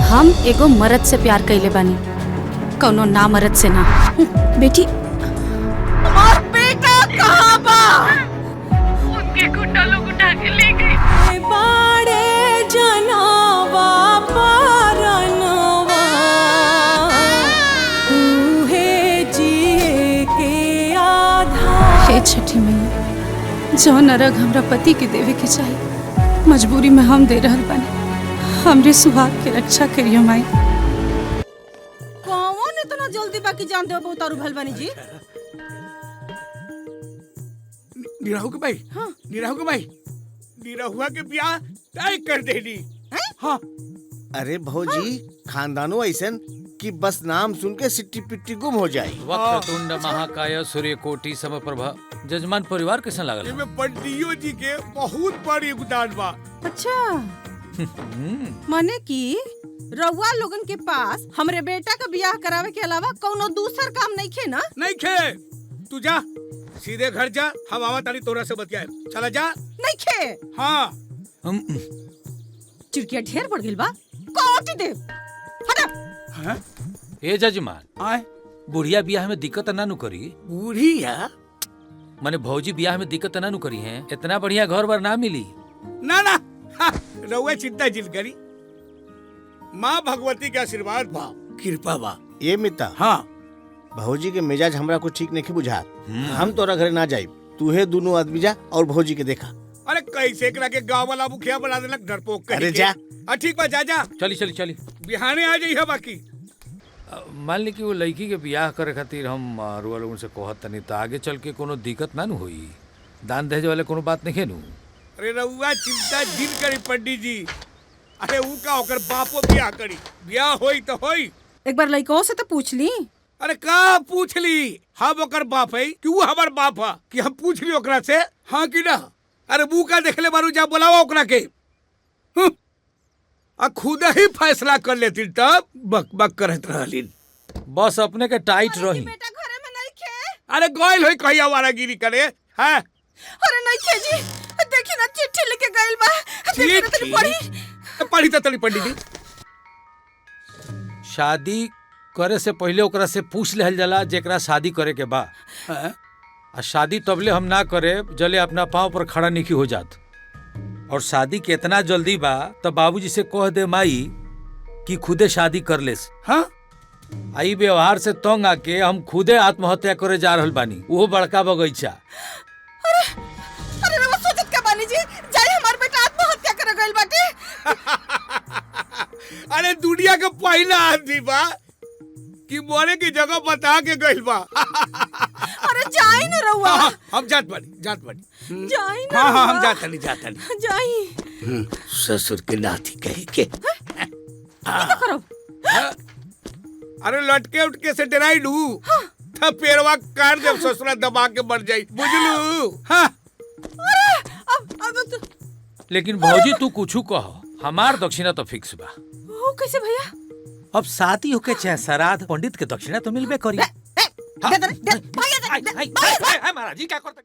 हम एगो मर्द से प्यार कैले बानी, कौनो ना मर्द से ना। बेटी और बेटा कहाँ बा? उनके गुंडा लोग उठा के ले गए। बाड़े जनावा पारनवा उहे जिए के आधार। हे छठी मैया, जौन अरग हमरा पति के देवे के चाहिए मजबूरी में हम दे रहल बानी। हमरे सुहाग के रक्षा करियो माई। कौन इतना जल्दी बाकी जान दे उतारू भल बनी जी? निराहु के भाई, हाँ। निराहु के भाई, निराहुआ के ब्याह तय कर देली। हाँ। अरे भौजी, खानदानो ऐसन कि बस नाम सुन के सिट्टी पिट्टी गुम हो जाए। वक्रतुंड महाकाय सूर्यकोटि समप्रभा। जजमान परिवार कैसा लागल? इमे पंडियो जी के बहुत बड़ योगदान बा। अच्छा माने कि रउआ लोगन के पास हमरे बेटा का ब्याह करावे के अलावा कौनो दूसर काम नहीं खे ना? नहीं खे, तू जा सीधे घर जा, हम आवा तारी तोरा से बतियाए। चला जा। नहीं खे। हाँ। चिड़किया ढेर बढ़ गइल बा। काटी दे। हटा। हाँ? ए जजमान, आए बुढ़िया ब्याह में दिक्कत ना नु करी? बूढ़िया? माने भौजी ब्याह में दिक्कत ना नु करी है? इतना बढ़िया घर बार ना मिली। ना ना, रउआ चिंता जिल करी। माँ भगवती के आशीर्वाद बा, कृपा बा। ये मिता, हाँ। भौजी के मिजाज हमरा कुछ ठीक नहीं बुझा। हम तोरा घरे ना जाइब, तू है दोनों आदमी जा और भौजी के देखा। अरे कैसे करा के गाँव वाला मुखिया बना देलक डरपोक कही अरे के। जा। ठीक बा, जा जा। चली। बिहाने आ जाइए बाकी। मान ली कि वो लड़की के ब्याह करे खातिर हम रुआ लोगन से कहत तनी, तो आगे चल के कोनो दिक्कत ना नु होई? दान दहेज वाले कोनो बात नहीं नु? अरे रउआ चिंता जिन करी पंडित जी। अरे ऊ का ओकर बापो ब्याह करी, ब्याह होई तो होई। एक बार लइकों से तो पूछ ली। अरे का पूछ ली? हम ओकर बाप है कि वो हमार बाप है कि हम पूछ ली ओकरा से? हाँ कि ना? अरे बू का देखले बारू, जा बुलावा ओकरा के। आ खुद ही फैसला कर लेती तब बक बक करत रहलिन। बस अपने के टाइट रही। बेटा घरे में नहीं खे। अरे गोइल होई कहिया वारागिरी करे है? अरे नहीं खे जी, देखी ना चिट्ठी लेके गइल बा। देखी ना तनी पढ़ी। पढ़ी तो तनी पंडित जी। शादी करे से पहले ओकरा से पूछ लेहल जाला जेकरा शादी करे के बा। हाँ? आ शादी तबले हम ना करे जले अपना पाँव पर खड़ा नहीं हो जात। और शादी के इतना जल्दी बा तब बाबूजी से कह दे माई कि खुदे शादी कर लेस। हाँ? आई व्यवहार से तंग आके हम खुदे आत्महत्या करे जा रहल बानी, वो बड़का बगीचा। अरे रवा सोचत का बानी जी, जाई हमार बेटा आत्महत्या करे गइल बाटे। अरे दुनिया का पहला आदमी बा कि मोरे की जगह बता के गइल बा। अरे जाई ना रउआ। हाँ, हम जात बानी। जाई ना। हाँ हम रउआ। जात नहीं। जाई। ससुर के नाती कही के। क्या करो? अरे लटके उठके से डराई लू। तब पेरवा काट जब ससुरा दबा के मर जाई, बुझलू? हाँ। अब लेकिन भौजी तू कुछू कह, हमार दक्षिणा तो फिक्स बा। वो कैसे भैया? अब शादी होके चाहे श्राद्ध, पंडित के दक्षिणा तो मिलबे करी। भैया महाराज जी क्या करते?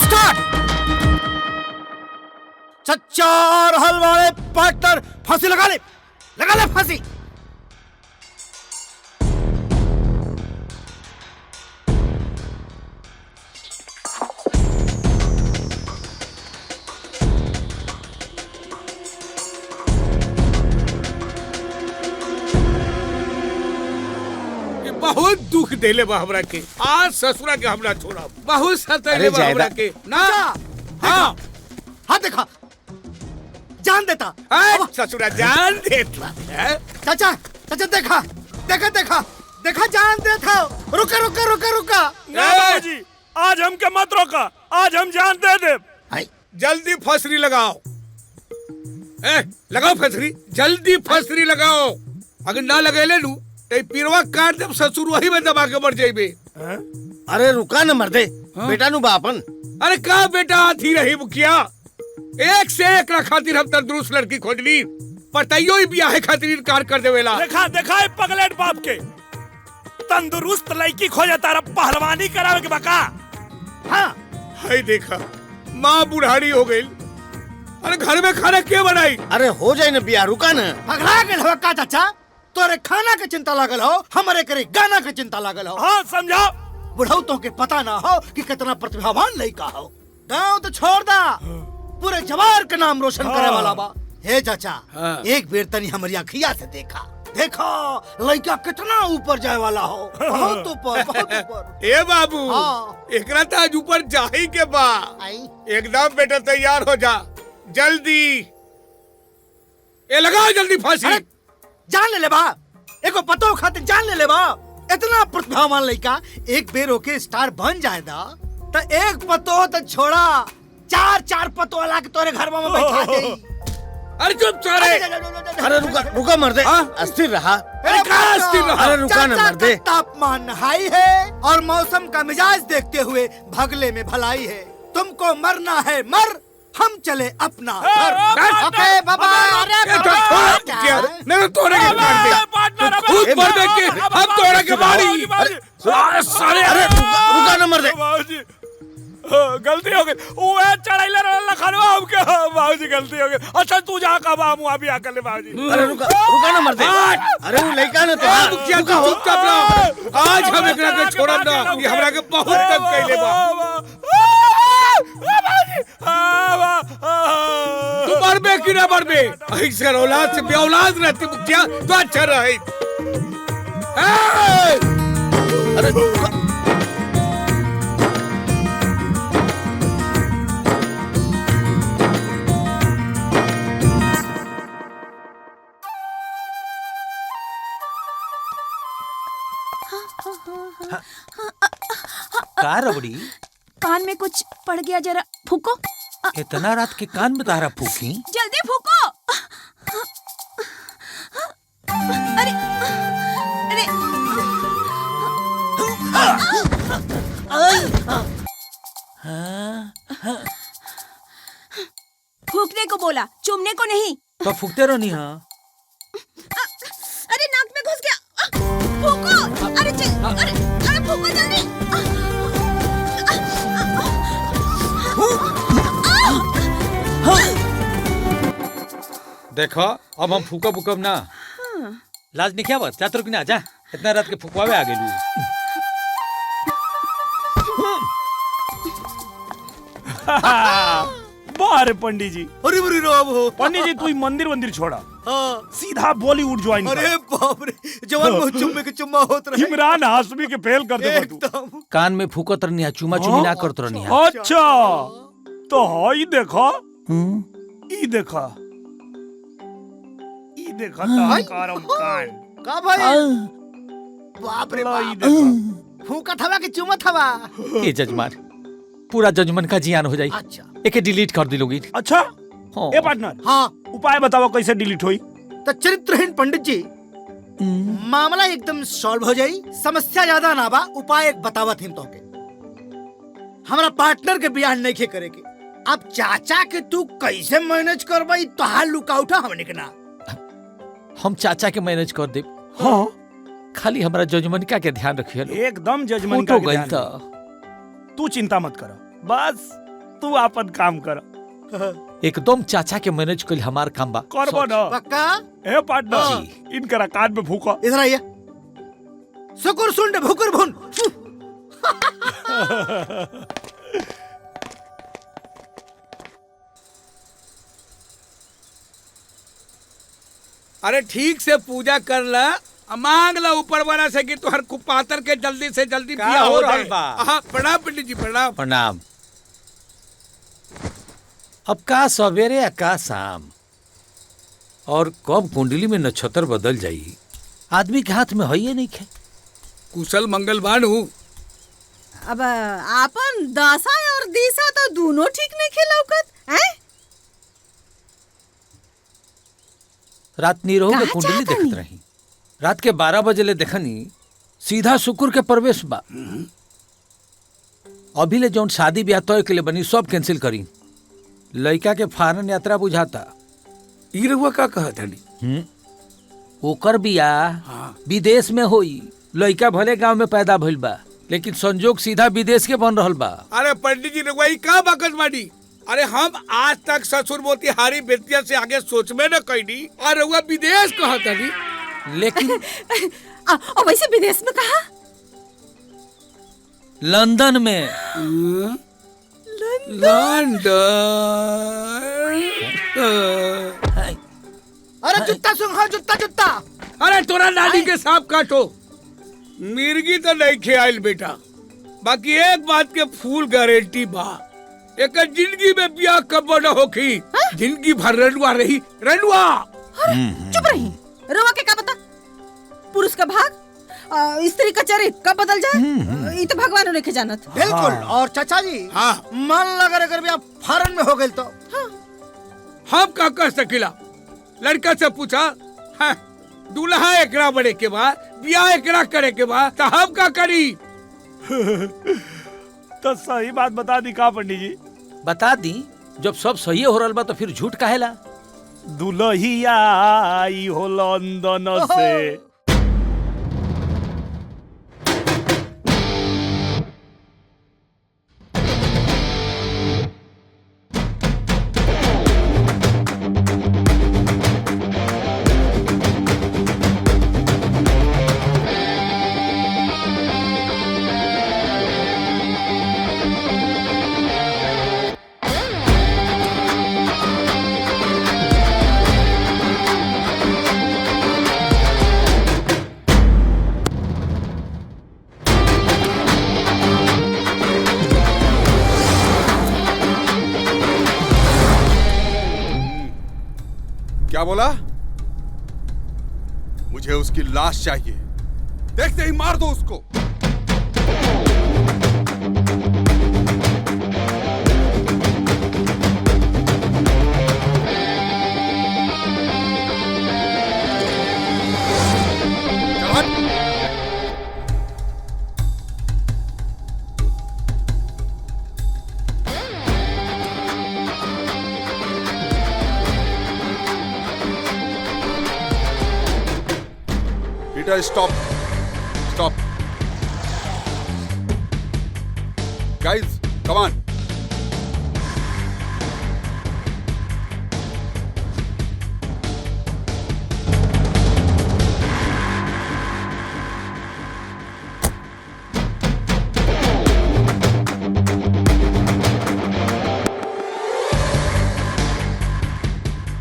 स्टार्ट। सच्चा और हल वाले पार्टनर फांसी लगा ले फांसी। बहुत दुख देले बा हमरा के। आज ससुरा के हमरा छोड़ा बहुत सताइले बा हमरा के ना। हाँ हाँ देखा, जान देता। ससुरा जान देता। चाचा देखा जान देता। रुका। बाबूजी, आज हमके मत रोका, आज हम जान दे दे। जल्दी फसरी लगाओ। लगाओ फसरी, जल्दी फसरी लगाओ। अगर ना लगेले नू तो पीरवा काट दे, ससुर वही में दबा के मर जाइबे। अरे रुका न मर्दे, बेटा नु बापन। अरे का बेटा आती रही मुखिया, एक से एक खातिर हम तंदुरुस्त लड़की खोजली, पर तैयो ही ब्याह खातिर इनकार कर देवेला। देखा पगलेट बाप के तंदुरुस्त लड़की खोजे तारा पहलवानी करावे के बका। हाँ हाय देखा, माँ बुढ़ाड़ी हो गई। अरे घर में खाना क्या बनाई? अरे हो जाए न बिया, रुका न। पगला गेल हो का चाचा? तोरे खाना के चिंता लागल हो, हमारे करे गाना के चिंता लागल हो। हाँ समझा। बुढ़ऊ तो के पता ना हो कि कितना प्रतिभावान लड़का हो। गाँव तो छोड़ दा, पूरे जवार के नाम रोशन करे वाला बा। हे चाचा, एक बेर तनी हमारी अखिया से देखा, देखो लड़का कितना ऊपर जाए वाला हो। बहुत ऊपर, बहुत ऊपर। ए बाबू, एकरा तो आज ऊपर जा ही के बा। एकदम बेटा तैयार हो जा, जल्दी। ए लगाओ जल्दी फांसी। जान ले बा, एको पतो खातिर जान ले बा। इतना प्रतिभावान लड़का एक बेर होके स्टार बन जाए दा, तो एक पतो तो छोड़ा, चार पतो वाला के तोरे घर में बैठा दे। अरे चुप सारे। अरे रुका मर्दे, अस्थिर रहा। अरे रुका न मर्दे। तापमान हाई है और मौसम का मिजाज देखते हुए भगले में भलाई है। तुमको मरना है मर, हम चले अपना घर। ओके बाबा। नहीं तोड़े के मार दे, खुद मर दे के हम तोड़े के मारी। सारे अरे रुका न मर्दे। गलती हो गई, वो चढ़ाइले रहला खनवा हमके। बाबूजी गलती हो गई। अच्छा तू जा का बाबू अभी आकर ले बाबूजी। अरे रुका न मर्दे। अरे वो लड़का न तो मुखिया तू चुपचाप रहो। आज हम एकरा के छोड़ब ना, ये हमरा के बहुत तंग कइले बा। तू मरबे कि ना मरबे? ऐसे औलाद से बेऔलाद रहती मुखिया तो अच्छा रहे। अरे का रबड़ी? कान में कुछ पड़ गया, जरा फूको। इतना रात के कान में तारा फूकी? जल्दी फूको। अरे अरे फूकने को बोला, चूमने को नहीं। तो फूकते रहो नहीं। हाँ अरे नाक में घुस गया, फूको। अरे अरे फूको जल्दी। देखो अब हम फूकब उकब ना। लाज नहीं क्या बस, जा तो ना जा, इतना रात के फुकवावे आ गेलू। बाहर पंडित जी। अरे बड़ी राम हो पंडित जी, तू मंदिर छोड़ा, सीधा बॉलीवुड ज्वाइन कर। अरे बाप रे, जवान मुंह चुम्मे के चुम्मा होत रहे। इमरान हाशमी के फेल कर दे तू। कान में फूकत रहनी है, चुमा चुमी ना करत रहनी है। अच्छा तो हाई देखा, ई देखा, ई देखा तारम कान का भाई? बाप रे ई बाप, देखा। फूका थवा के चुमा थवा। ये जजमान, पूरा जजमान का जियान हो जाई। अच्छा एके डिलीट कर दिलोगी। अच्छा हाँ। ए पार्टनर, हाँ, उपाय बताओ कैसे डिलीट होई। तो चरित्रहीन पंडित जी, मामला एकदम सॉल्व हो जाई। समस्या ज्यादा ना बा, उपाय एक बतावत हिम तो के। हमारा पार्टनर के बियाह नहीं खे करे के। अब चाचा के तू कैसे मैनेज करबई, तोहार लुकाउटा हमने के ना। हम चाचा के मैनेज कर दे। हाँ खाली हमारा जजमनिका के ध्यान रखिए। एकदम जजमेंट तो का गई ध्यान था। रख। तू चिंता मत कर, बस तू अपन काम कर। एकदम चाचा के मैनेज कर हमार काम बा। करबो ना पक्का? ए पार्टनर, इनकरा कान में फूको। इधर आइए। सुकुर सुंड भुकुर भुन। अरे ठीक से पूजा कर ला, मांग ला ऊपर वाला से कि तुहर कुपातर के जल्दी से जल्दी का बियाह हो हो रहल जाए। बा? हाँ प्रणाम पंडित जी, प्रणाम। प्रणाम। अब का सवेरे या का शाम, और कब कुंडली में नक्षत्र बदल जाई आदमी के हाथ में है ये नहीं खे। कुशल मंगल बानू। अब आपन दशा और दिशा तो दोनों ठीक नहीं खेलौकत। हैं? रात नीरहू के कहाँ कुंडली चाहतनी? देखत रही। रात के 12 बजे ले देखनी सीधा शुक्र के प्रवेश बा। अभी ले जौन शादी ब्याह तय के लिए बनी सब कैंसिल करी। लड़का के फॉरेन यात्रा बुझाता। ई रहुआ का कहत हनी? ओकर बियाह विदेश में होई। लड़का भले गांव में पैदा भइल बा लेकिन संजोग सीधा विदेश के बन रहल बा। अरे पंडित जी रहुआ ई का बकत बाड़ी? अरे हम आज तक ससुर मोतिहारी बेतिया से आगे सोच में न कईनी और रहुआ विदेश कहत हनी। लेकिन और वैसे विदेश में कहा? लंदन में। अरे जुत्ता सुन, हाँ जुत्ता जुत्ता। अरे तोरा नानी के सांप काटो। मिर्गी तो नहीं खेआइल बेटा, बाकी एक बात के फुल गारंटी बा, एक जिंदगी में ब्याह कब न होखी। जिंदगी भर रनुआ रही रनुआ। चुप रही। रवा के का पता पुरुष का भाग स्त्री का चरित्र कब बदल जाए, ये तो भगवान ने के जानत। बिल्कुल। और चाचा जी, हाँ मान लगा अगर ब्याह फॉरेन में हो गए तो हम का कर सकिला? लड़का से पूछा, हाँ, दूल्हा एकरा बड़े के बाद ब्याह एकरा करे के बाद तो हम का करी? तो सही बात बता दी का पंडित जी? बता दी। जब सब सही हो रहल बा तो फिर झूठ काहेला? दुल्हिया आई हो लंदन से। क्या बोला? मुझे उसकी लाश चाहिए। देखते ही मार दो उसको। Peter, stop. Stop. Guys, come on.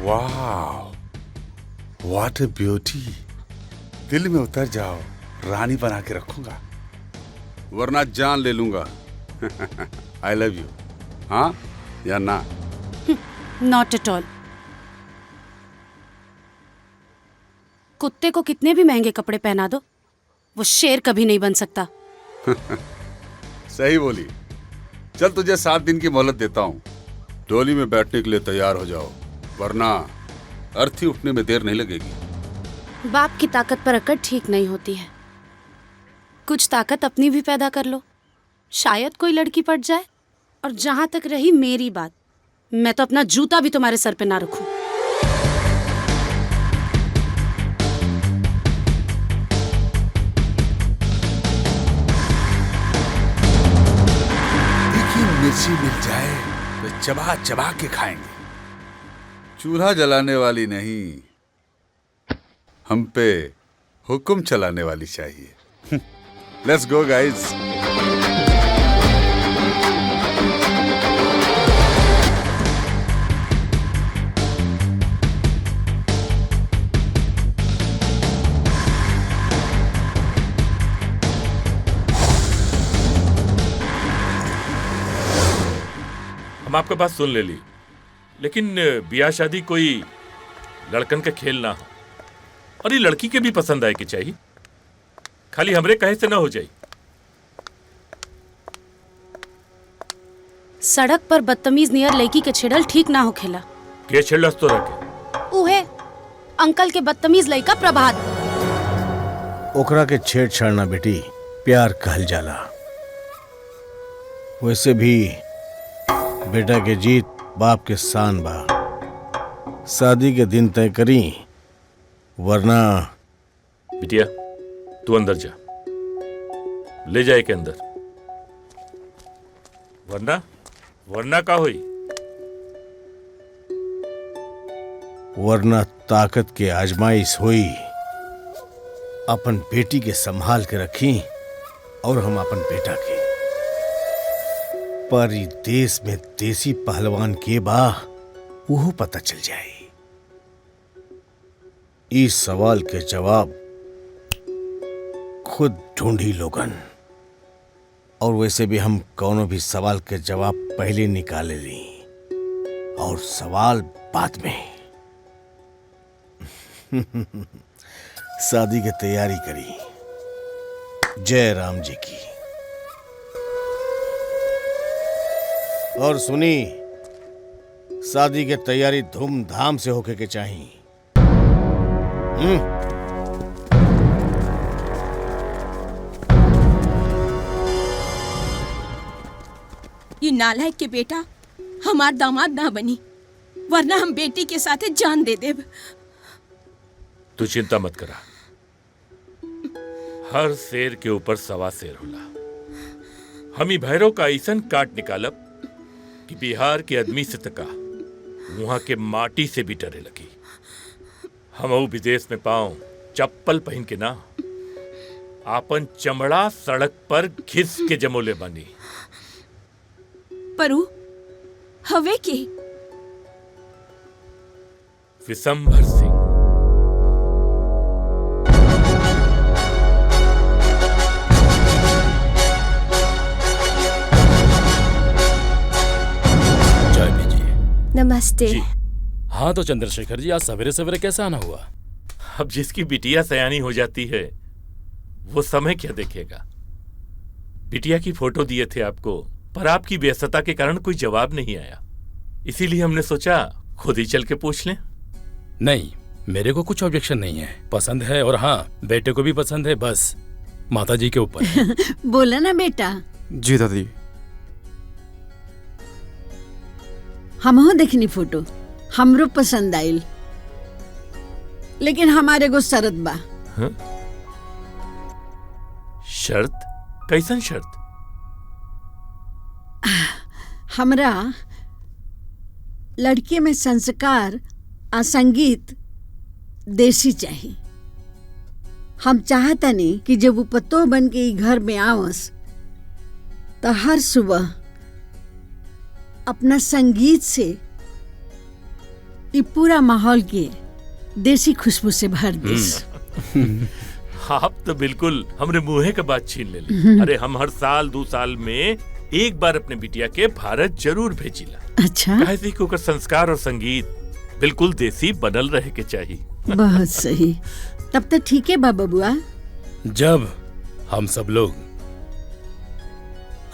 Wow. What a beauty. दिल में उतर जाओ, रानी बना के रखूंगा, वरना जान ले लूंगा। I love you. हाँ या ना? Not at all. कुत्ते को कितने भी महंगे कपड़े पहना दो, वो शेर कभी नहीं बन सकता। सही बोली। चल तुझे 7 दिन की मोहलत देता हूँ। डोली में बैठने के लिए तैयार हो जाओ, वरना अर्थी उठने में देर नहीं लगेगी। बाप की ताकत पर अकड़ ठीक नहीं होती है। कुछ ताकत अपनी भी पैदा कर लो, शायद कोई लड़की पट जाए। और जहां तक रही मेरी बात, मैं तो अपना जूता भी तुम्हारे सर पे ना रखूं। तीखी मिर्ची मिल जाए तो चबा चबा के खाएंगे। चूल्हा जलाने वाली नहीं, हम पे हुक्म चलाने वाली चाहिए। Let's go guys. हम आपका बात सुन ले ली, लेकिन ब्याह शादी कोई लड़कन का खेल ना हो, और ये लड़की के भी पसंद आए कि चाहिए, खाली हमरे कहे से ना हो जाए। सड़क पर बदतमीज नियर लड़की के छेड़ल ठीक ना होखेला। के छेड़लस तो रखे? उहे अंकल के बदतमीज लड़का प्रभात। ओकरा के छेड़छाड़ ना बेटी, प्यार कहल जाला। वैसे भी बेटा के जीत बाप के शान बा। शादी के दिन तय करी, वरना। बिटिया तू अंदर जा, ले जाए के अंदर, वरना का हुई? वरना ताकत के आजमाइश हुई। अपन बेटी के संभाल के रखी और हम अपन बेटा के। पर ई देश में देसी पहलवान के बा वो पता चल जाए। इस सवाल के जवाब खुद ढूंढी लोगन। और वैसे भी हम कोनो भी सवाल के जवाब पहले निकाले ली और सवाल बाद में। शादी की तैयारी करी। जय राम जी की। और सुनी, शादी की तैयारी धूमधाम से होके के चाहिए। ये नालायक के बेटा हमार दामाद ना बनी, वरना हम बेटी के साथे जान दे देब। तू चिंता मत करा, हर शेर के ऊपर सवा शेर होला। हम ही भैरव का ऐसन काट निकालब कि बिहार के आदमी से तका वहां के माटी से भी डरे लगी। हम विदेश में पाऊं चप्पल पहन के ना, आपन चमड़ा सड़क पर घिस के जमोले बनी। परू हवे के विशंभर सिंह। चाय पीजिए। नमस्ते। हाँ तो चंद्रशेखर जी, आज सवेरे सवेरे कैसा आना हुआ? अब जिसकी बिटिया सयानी हो जाती है वो समय क्या देखेगा। बिटिया की फोटो दिए थे आपको, पर आपकी व्यस्तता के कारण कोई जवाब नहीं आया, इसीलिए हमने सोचा खुद ही चल के पूछ लें। नहीं, मेरे को कुछ ऑब्जेक्शन नहीं है, पसंद है। और हाँ, बेटे को भी पसंद है, बस माता जी के ऊपर। बोला ना बेटा। जी दादी। हमहो देखनी फोटो, हमरो पसंद आइल, लेकिन हमारे को शर्त बा। हाँ? शर्त? कैसन शर्त? हमरा लड़के में संस्कार आ संगीत देसी चाहिए। हम चाहता नहीं कि जब वो पतो बन के ई घर में आवस तो हर सुबह अपना संगीत से ये पूरा माहौल के देसी खुशबू से भर देस। आप तो बिल्कुल हमरे मुंहे का बात छीन ले। अरे हम हर साल 2 साल में एक बार अपने बिटिया के भारत जरूर भेजिला। अच्छा, कैसे कि ओकर संस्कार और संगीत बिल्कुल देसी बनल रहे के चाहिए। बहुत सही, तब तो ठीक है बाबा बुआ। जब हम सब लोग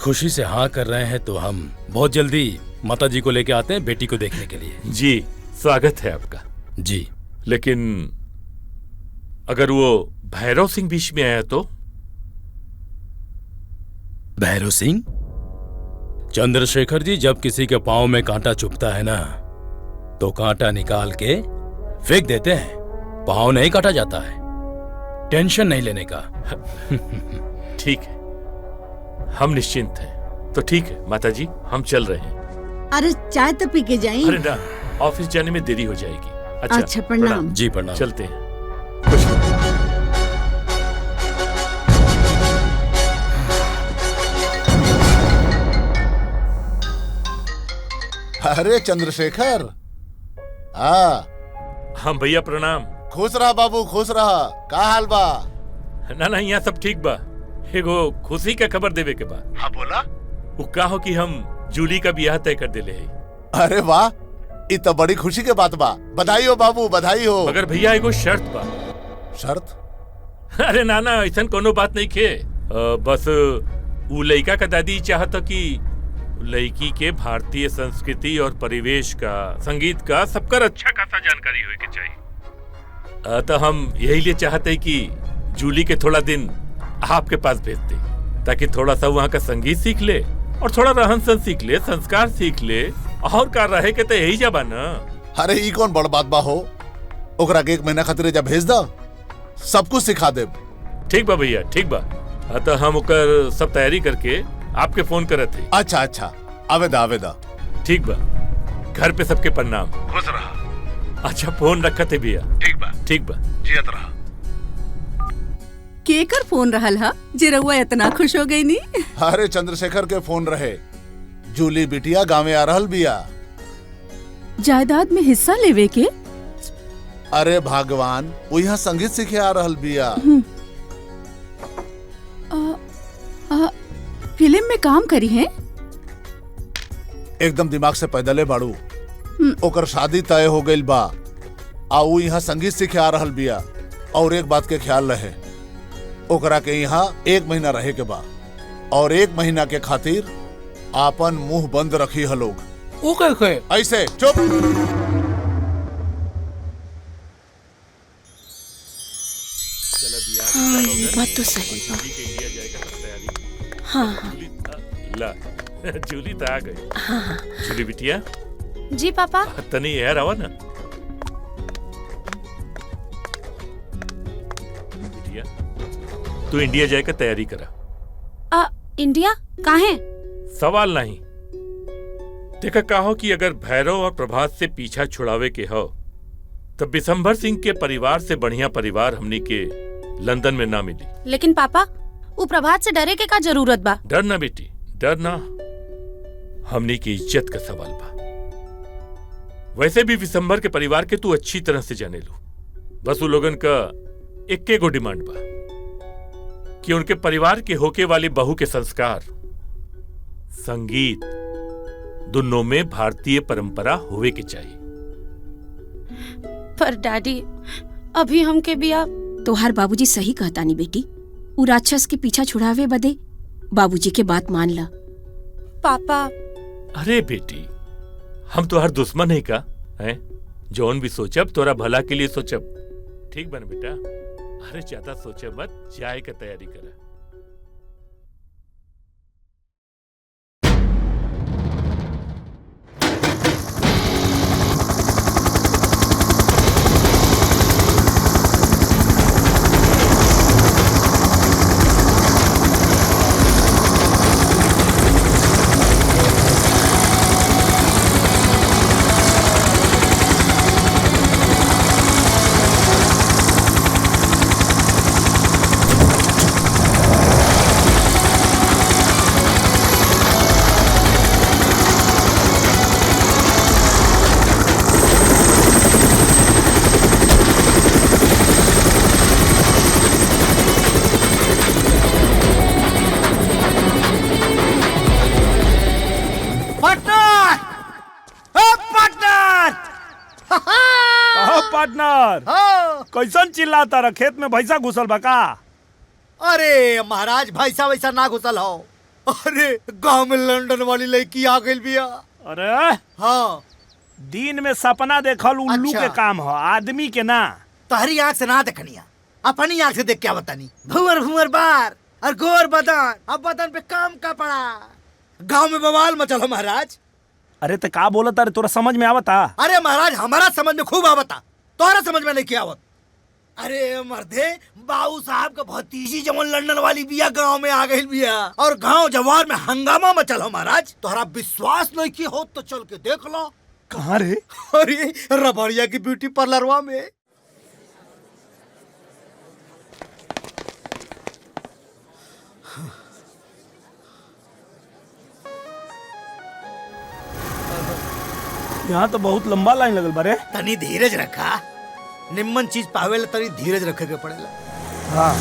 खुशी से हाँ कर रहे हैं तो हम बहुत जल्दी माता जी को लेके आते हैं बेटी को देखने के लिए। जी, स्वागत है आपका। जी, लेकिन अगर वो भैरव सिंह बीच में आया तो? भैरव सिंह? चंद्रशेखर जी, जब किसी के पांव में कांटा चुभता है ना तो कांटा निकाल के फेंक देते हैं, पांव नहीं काटा जाता है। टेंशन नहीं लेने का। ठीक है, हम निश्चिंत हैं। तो ठीक है माता जी, हम चल रहे हैं। अरे चाय तो पी के जाइए। अरे ना, ऑफिस जाने में देरी हो जाएगी। अच्छा, प्रणाम। जी प्रणाम। चलते हैं। खुश रहो। अरे चंद्रशेखर। हाँ भैया प्रणाम। खुश रहा बाबू, खुश रहा। का हाल बा? ना यहाँ सब ठीक बा। एगो खुशी का खबर देवे के बा। हाँ बोला। वो का हो कि हम जूली का ब्याह तय कर देले है। अरे वाह, ये तो बड़ी खुशी के बात बा। बधाई हो बाबू, बधाई हो। मगर भैया एगो शर्त बा। शर्त? अरे नाना, ऐसा कोनो बात नहीं खे। बस उ लड़का का दादी चाहता कि लड़की के भारतीय संस्कृति और परिवेश का, संगीत का सबकर अच्छा खासा जानकारी होए के चाहिए। तो हम यही लिए चाहते हैं कि जूली के थोड़ा दिन आपके पास भेज दे, ताकि थोड़ा सा वहाँ का संगीत सीख ले और थोड़ा रहन सहन सीख ले, संस्कार सीख ले, और का रहे के तो यही जबा ना। अरे ई कौन बड़ बात बा हो, ओकरा के 1 महीना खातिर जा भेज दा, सब कुछ सिखा दे। ठीक बा भैया, ठीक बा। तो हम ओकर सब तैयारी करके आपके फोन करे थे। अच्छा अच्छा, आवेदा आवेदा। ठीक बा, घर पे सबके प्रणाम। खुश रहा। अच्छा फोन रखा थे भैया। ठीक बा ठीक बा, जियत रहा। केकर फोन रहल हा जे रउआ इतना खुश हो गई नी? अरे चंद्रशेखर के फोन रहे, जूली बिटिया गाँव आ रहल बिया। जायदाद में हिस्सा लेवे के? अरे भगवान, वो यहाँ संगीत सीखे आ रहल बिया। फिल्म में काम करी है? एकदम दिमाग से पैदले बाड़ू। ओकर शादी तय हो गई बा, आ वो यहाँ संगीत सीखे आ रहल बिया। और एक बात के ख्याल रहे, ओकरा के यहाँ 1 महीना रहे के बा, और 1 महीना के खातिर आपन मुंह बंद रखी है लोग। वो कैसे? ऐसे चुप। ये बात तो सही बा। हाँ हाँ। ला जूली तो आ गई। हाँ। जूली बिटिया। जी पापा। तनी यार आवा ना। बिटिया, तू इंडिया जाए का तैयारी करा। इंडिया काहे? सवाल नहीं। देखा कहो कि अगर भैरव और प्रभात से पीछा छुड़ावे के हो, तब बिशंभर सिंह के परिवार से बढ़िया परिवार हमनी के लंदन में ना मिली। लेकिन पापा, वो प्रभात से डरे के का जरूरत बा? डरना बेटी, डरना। हमनी की इज्जत का सवाल बा। वैसे भी विशंभर के परिवार के तू अच्छी तरह से जाने लो। बस वो लोगन का एक गो डिमांड बा कि उनके परिवार के होके वाली बहू के संस्कार, संगीत, दोनों में भारतीय परंपरा होवे के चाहिए। पर डैडी, अभी हमके बिया। तोहार बाबूजी सही कहता नहीं बेटी। उ राक्षस के पीछा छुड़ावे बदे बाबूजी के बात मान ला। पापा। अरे बेटी, हम तो हर दुश्मन है का हैं? जौन भी सोचब तोरा भला के लिए सोचब। ठीक बन बेटा। अरे ज्यादा सोचे मत, जाए का तैयारी करा। पार्टनर, कैसन चिल्लाता रहा? खेत में भैंसा घुसल बा का? अरे महाराज, भैंसा वैसा ना घुसल हो। अरे गांव में लंदन वाली लड़की आ गई बिया। अरे हाँ, दिन में सपना देखल उल्लू अच्छा। के काम हो, आदमी के ना। तहरी आँख से ना देखनिया, अपनी आँख से देख क्या बतानी। भुवर भुवर बार और गोर बदन, अब बदन पे काम का पड़ा। गांव में बवाल मचल हो महाराज। अरे तो का बोलता रे, तोरा समझ में आवता? अरे महाराज, हमारा समझ में खूब आवता, तोहरा समझ में नहीं क्या आवत। अरे मर्दे, बाबू साहब का भतीजी जमन लंदन वाली बिया गांव में आ गई बिया, और गांव जवार में हंगामा मचल हो महाराज। तोहरा विश्वास नहीं की हो तो चल के देख लो। कहाँ रे? अरे रबड़िया की ब्यूटी पार्लरवा में। यहाँ तो बहुत लंबा लाइन लगल बारे। तनी धीरज रखा, निम्मन चीज पावेला तनी धीरज रखे के पड़ेला। हाँ।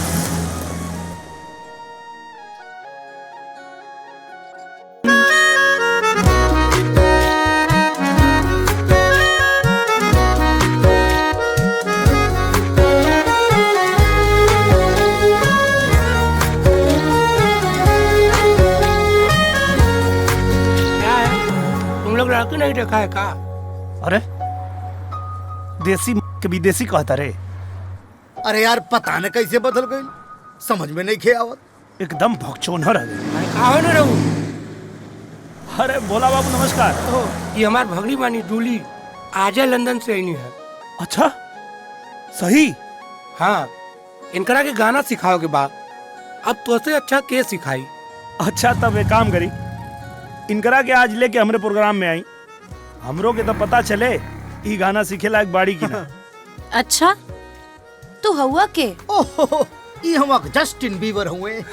देखा है का? अरे देसी के विदेशी कहता रे। अरे यार पता न कैसे बदल गई, समझ में नहीं खे आवत। एकदम भगचोनहर है। कहो न रहू। अरे भोला बाबू नमस्कार। ये हमार भगनी बानी डूली, आज लंदन से आई है। अच्छा सही? हाँ, इनकरा के गाना सिखाओ के बाद अब तो से अच्छा के सिखाई। अच्छा तब एक काम करी, इनकरा के आज लेके हमरे प्रोग्राम में आई, हमरो के तो पता चले ई गाना सीखे लायक बाड़ी की ना। अच्छा तो हुआ के? ओहो, ये हम जस्टिन बीबर हुए।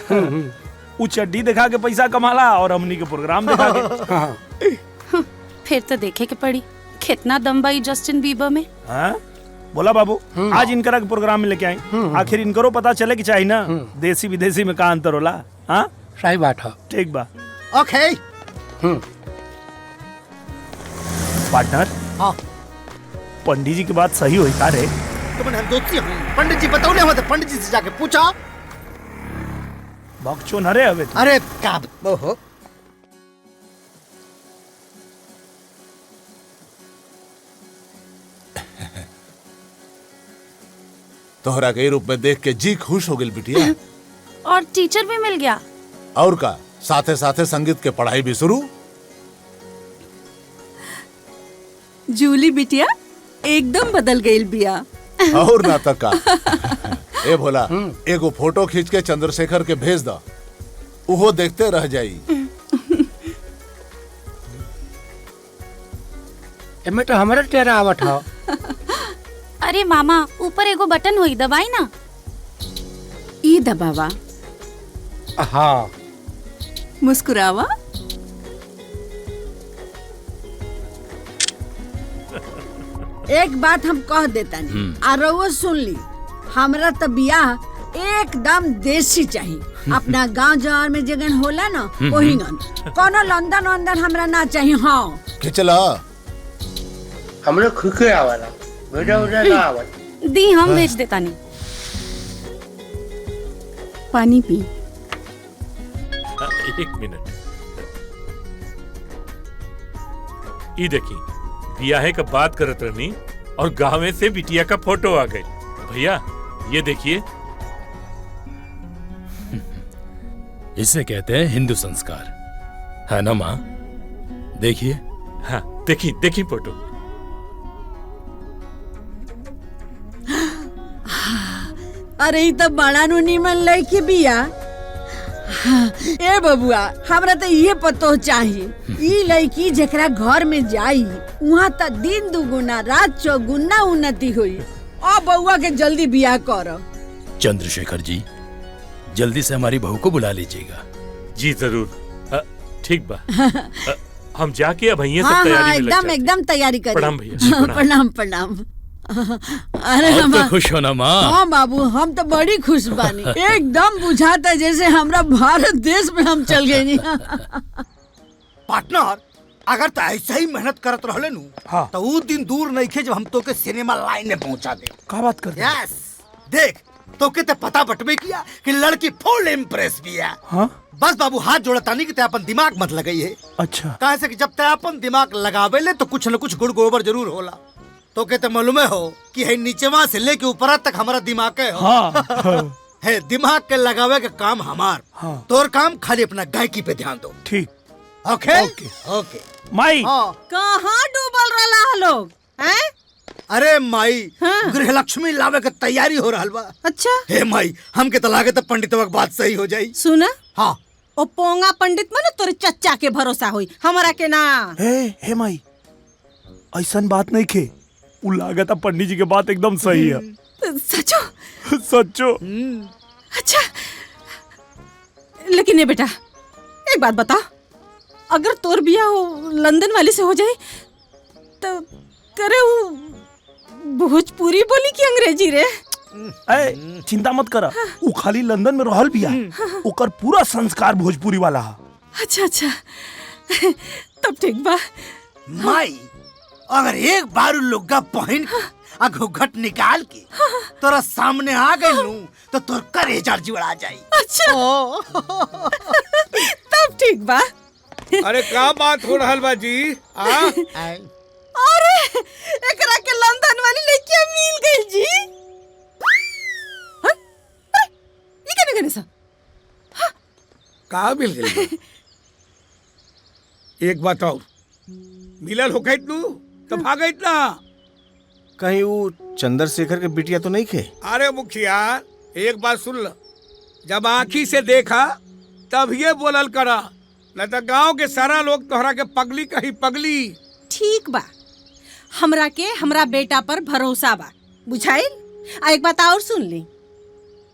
उ चड्डी दिखा के पैसा कमाला और हमनी के प्रोग्राम दिखा के। फिर तो देखे के पड़ी कितना दम बाई जस्टिन बीबर में। हाँ? बोला बाबू आज इनकरा के प्रोग्राम में लेके आई, आखिर इनकरो पता चले कि चाहिए ना देसी विदेशी में का अंतर होला। हाँ सही बात है। ठीक बा। ओके पार्टनर। हाँ पंडित जी की बात सही हुई का रे? तुमने हम दोस्ती हुई, पंडित जी बताओ ना, पंडित जी से जाके पूछा। बकचोन हरे हवे। अरे क्या ओहो, तोहरा के रूप में देख के जी खुश हो गई बिटिया। और टीचर भी मिल गया। और का साथे साथे संगीत के पढ़ाई भी शुरू। जूली बिटिया एकदम बदल गई बिया। और ना तक का। ए भोला एगो फोटो खींच के चंद्रशेखर के भेज दा, उहो देखते रह जाई। एमे तो हमारा चेहरा आवत है। अरे मामा ऊपर एगो बटन हुई, दबाई ना। ई दबावा। हाँ मुस्कुरावा। एक बात हम कह देता नहीं, आरो सुन ली, हमरा तो बियाह एकदम देसी चाहिए। अपना गांव जवार में जगन होला ना वही गन, कोनो लंदन वंदन हमरा ना चाहिए। हाँ खिचला हमरे खुके आवाला, बेटा उधर ना आवा। दी हम भेज देता नहीं। पानी पी। एक मिनट, ये देखी बियाहे का बात करत रहनी और गाँव से बिटिया का फोटो आ गई। भैया ये देखिए, इसे कहते हैं हिंदू संस्कार, है ना माँ? देखिए। हाँ देखी देखी फोटो। अरे ई तो बड़ा नु निमन लड़की बिया। ए बबुआ हमरा तो ये पतो चाहिए, ई लड़की जेकरा घर में जाई वहाँ तो दिन दुगुना रात चौगुना उन्नति हुई। ओ बउआ के जल्दी बियाह करो। चंद्रशेखर जी जल्दी से हमारी बहू को बुला लीजिएगा। जी जरूर। ठीक बा। हम जाके अब ये सब हाँ, तैयारी हाँ, में लग एकदम जाते। एकदम तैयारी करें। प्रणाम भैया। प्रणाम प्रणाम। अरे अब तो खुश हो ना माँ? हाँ बाबू हम तो बड़ी खुश बानी। एकदम बुझाता जैसे हमरा भारत देश में हम चल गए। पार्टनर अगर तो ऐसा ही मेहनत करत रहले नु हाँ। तो वो दिन दूर नहीं खे जब हम तो के सिनेमा लाइन में पहुंचा दे। का बात कर? यस देख तो के ते पता बटवे किया कि लड़की फुल इम्प्रेस भी है। हाँ? बस बाबू हाथ जोड़तानी कि ते अपन दिमाग मत लगाई है। अच्छा कहे से कि जब ते अपन दिमाग लगावे ले तो कुछ न कुछ गुड़ गोबर जरूर होला। तो के ते मालूमे हो कि है नीचेवा से लेके ऊपर तक हमारा दिमाग है। हाँ। है दिमाग के लगावे का काम हमार। हाँ। तोर काम खाली अपना गायकी पे ध्यान दो। ठीक। ओके ओके। ओके माई कहाँ डूबल रहा लोग हैं? अरे माई गृह लक्ष्मी लावे के तैयारी हो रहा बा। अच्छा हे माई हमके तो लागे तो पंडितवा के बात सही हो जाई। सुना हाँ ओ पोंगा पंडित में ना तोरे चच्चा के भरोसा हुई, हमारा के ना। हे माई ऐसन बात नहीं खे, उ लागत पंडित जी के बात एकदम सही है। सचो सचो। अच्छा लेकिन ये बेटा एक बात बता, अगर तोर बिया लंदन वाली से हो जाए तो करे वो भोजपुरी बोली की अंग्रेजी रे? ए चिंता मत करा, उ खाली लंदन में रहल बिया, ओकर पूरा संस्कार भोजपुरी वाला है। अच्छा अच्छा तब ठीक बा। माई अगर एक बार लुग्गा पहन के घूंघट निकाल के तोरा सामने आ गई नू तो तोर करेजा जुड़ा जाई। अच्छा तब ठीक बा। अरे का बात हो रहल बा जी? अरे एकरा के लंदन वाली लड़कियां मिल गई जी। हाँ? अरे ये क्या निकले सा? का मिल गई? एक बात और, मिलल हो गई तू तो भागई ना। कहीं वो चंद्रशेखर के बिटिया तो नहीं खे? अरे मुखिया एक बात सुन ल, जब आँखी से देखा तब ये बोलल करा, न तो गांव के सारा लोग तोहरा के पगली कही पगली। ठीक बा, हमरा के हमरा बेटा पर भरोसा बा, बुझाइल। आ एक बात और सुन ली,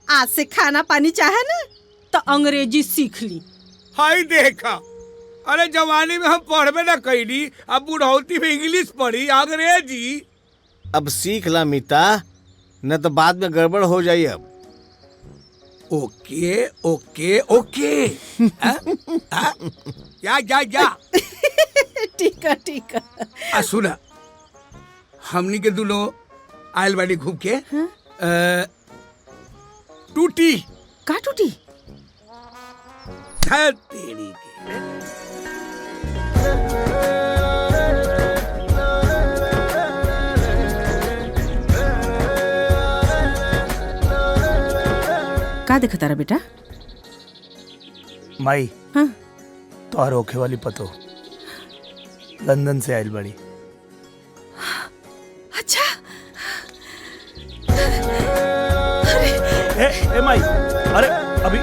आज से खाना पानी चाहे ना तो अंग्रेजी सीख ली। हाय देखा, अरे जवानी में हम पढ़बे ना कैली, अब बुढ़ौती में इंग्लिश पढ़ी अंग्रेजी। अब सीख ला मीता, न तो बाद में गड़बड़ हो जाई। अब ओके ओके ओके या जा जा। ठीक है। सुना, हमनी के दोनों आयल बाड़ी घूम के टूटी का टूटी तेरी का देखा तारा बेटा? माई, हाँ? तोहर होखे वाली पतो लंदन से आयल बड़ी। अच्छा। ए माई, अरे अभी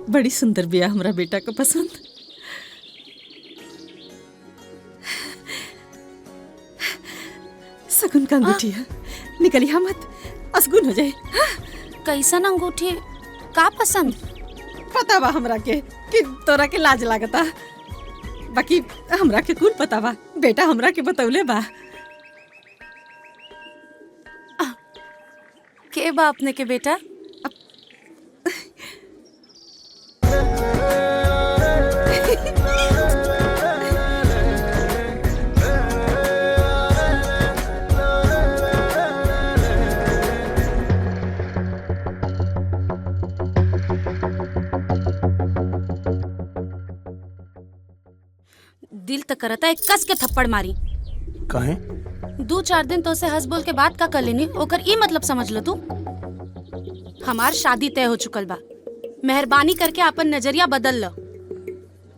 बड़ी सुंदर बिया हमरा बेटा को पसंद। सगुन का अंगूठी है, निकलिया मत, असगुन हो जाए। कैसन अंगूठी का पसंद? पता बा हमरा के कि तोरा के लाज लागता, बाकी हमरा के कुल पता बा, बेटा हमरा के बतौले बा। के बा अपने के बेटा? दिल तक करता है कस के थप्पड़ मारी। काहे? 2-4 दिन तो से हंस बोल के बात का कर लेनी, ओकर ई मतलब समझ लो तू। हमार शादी तय हो चुकल बा, मेहरबानी करके अपन नजरिया बदल लो,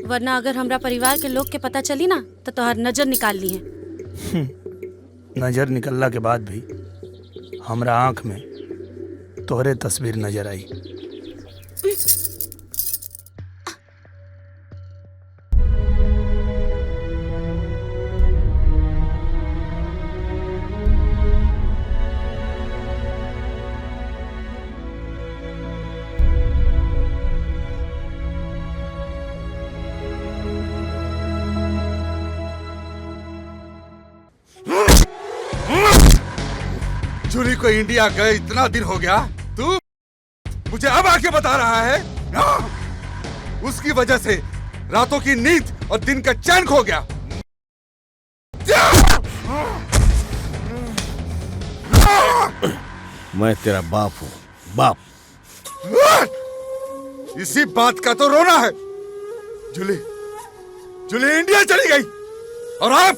वरना अगर हमरा परिवार के लोग के पता चली ना तो तोहर नजर निकाल ली है। नजर निकलला के बाद भी हमरा आंख में तोहरे तस्वीर नजर आई। जूली को इंडिया गए इतना दिन हो गया, तू मुझे अब आके बता रहा है? उसकी वजह से रातों की नींद और दिन का चैन खो गया। मैं तेरा बाप हूँ, बाप। इसी बात का तो रोना है। जूली इंडिया चली गई और आप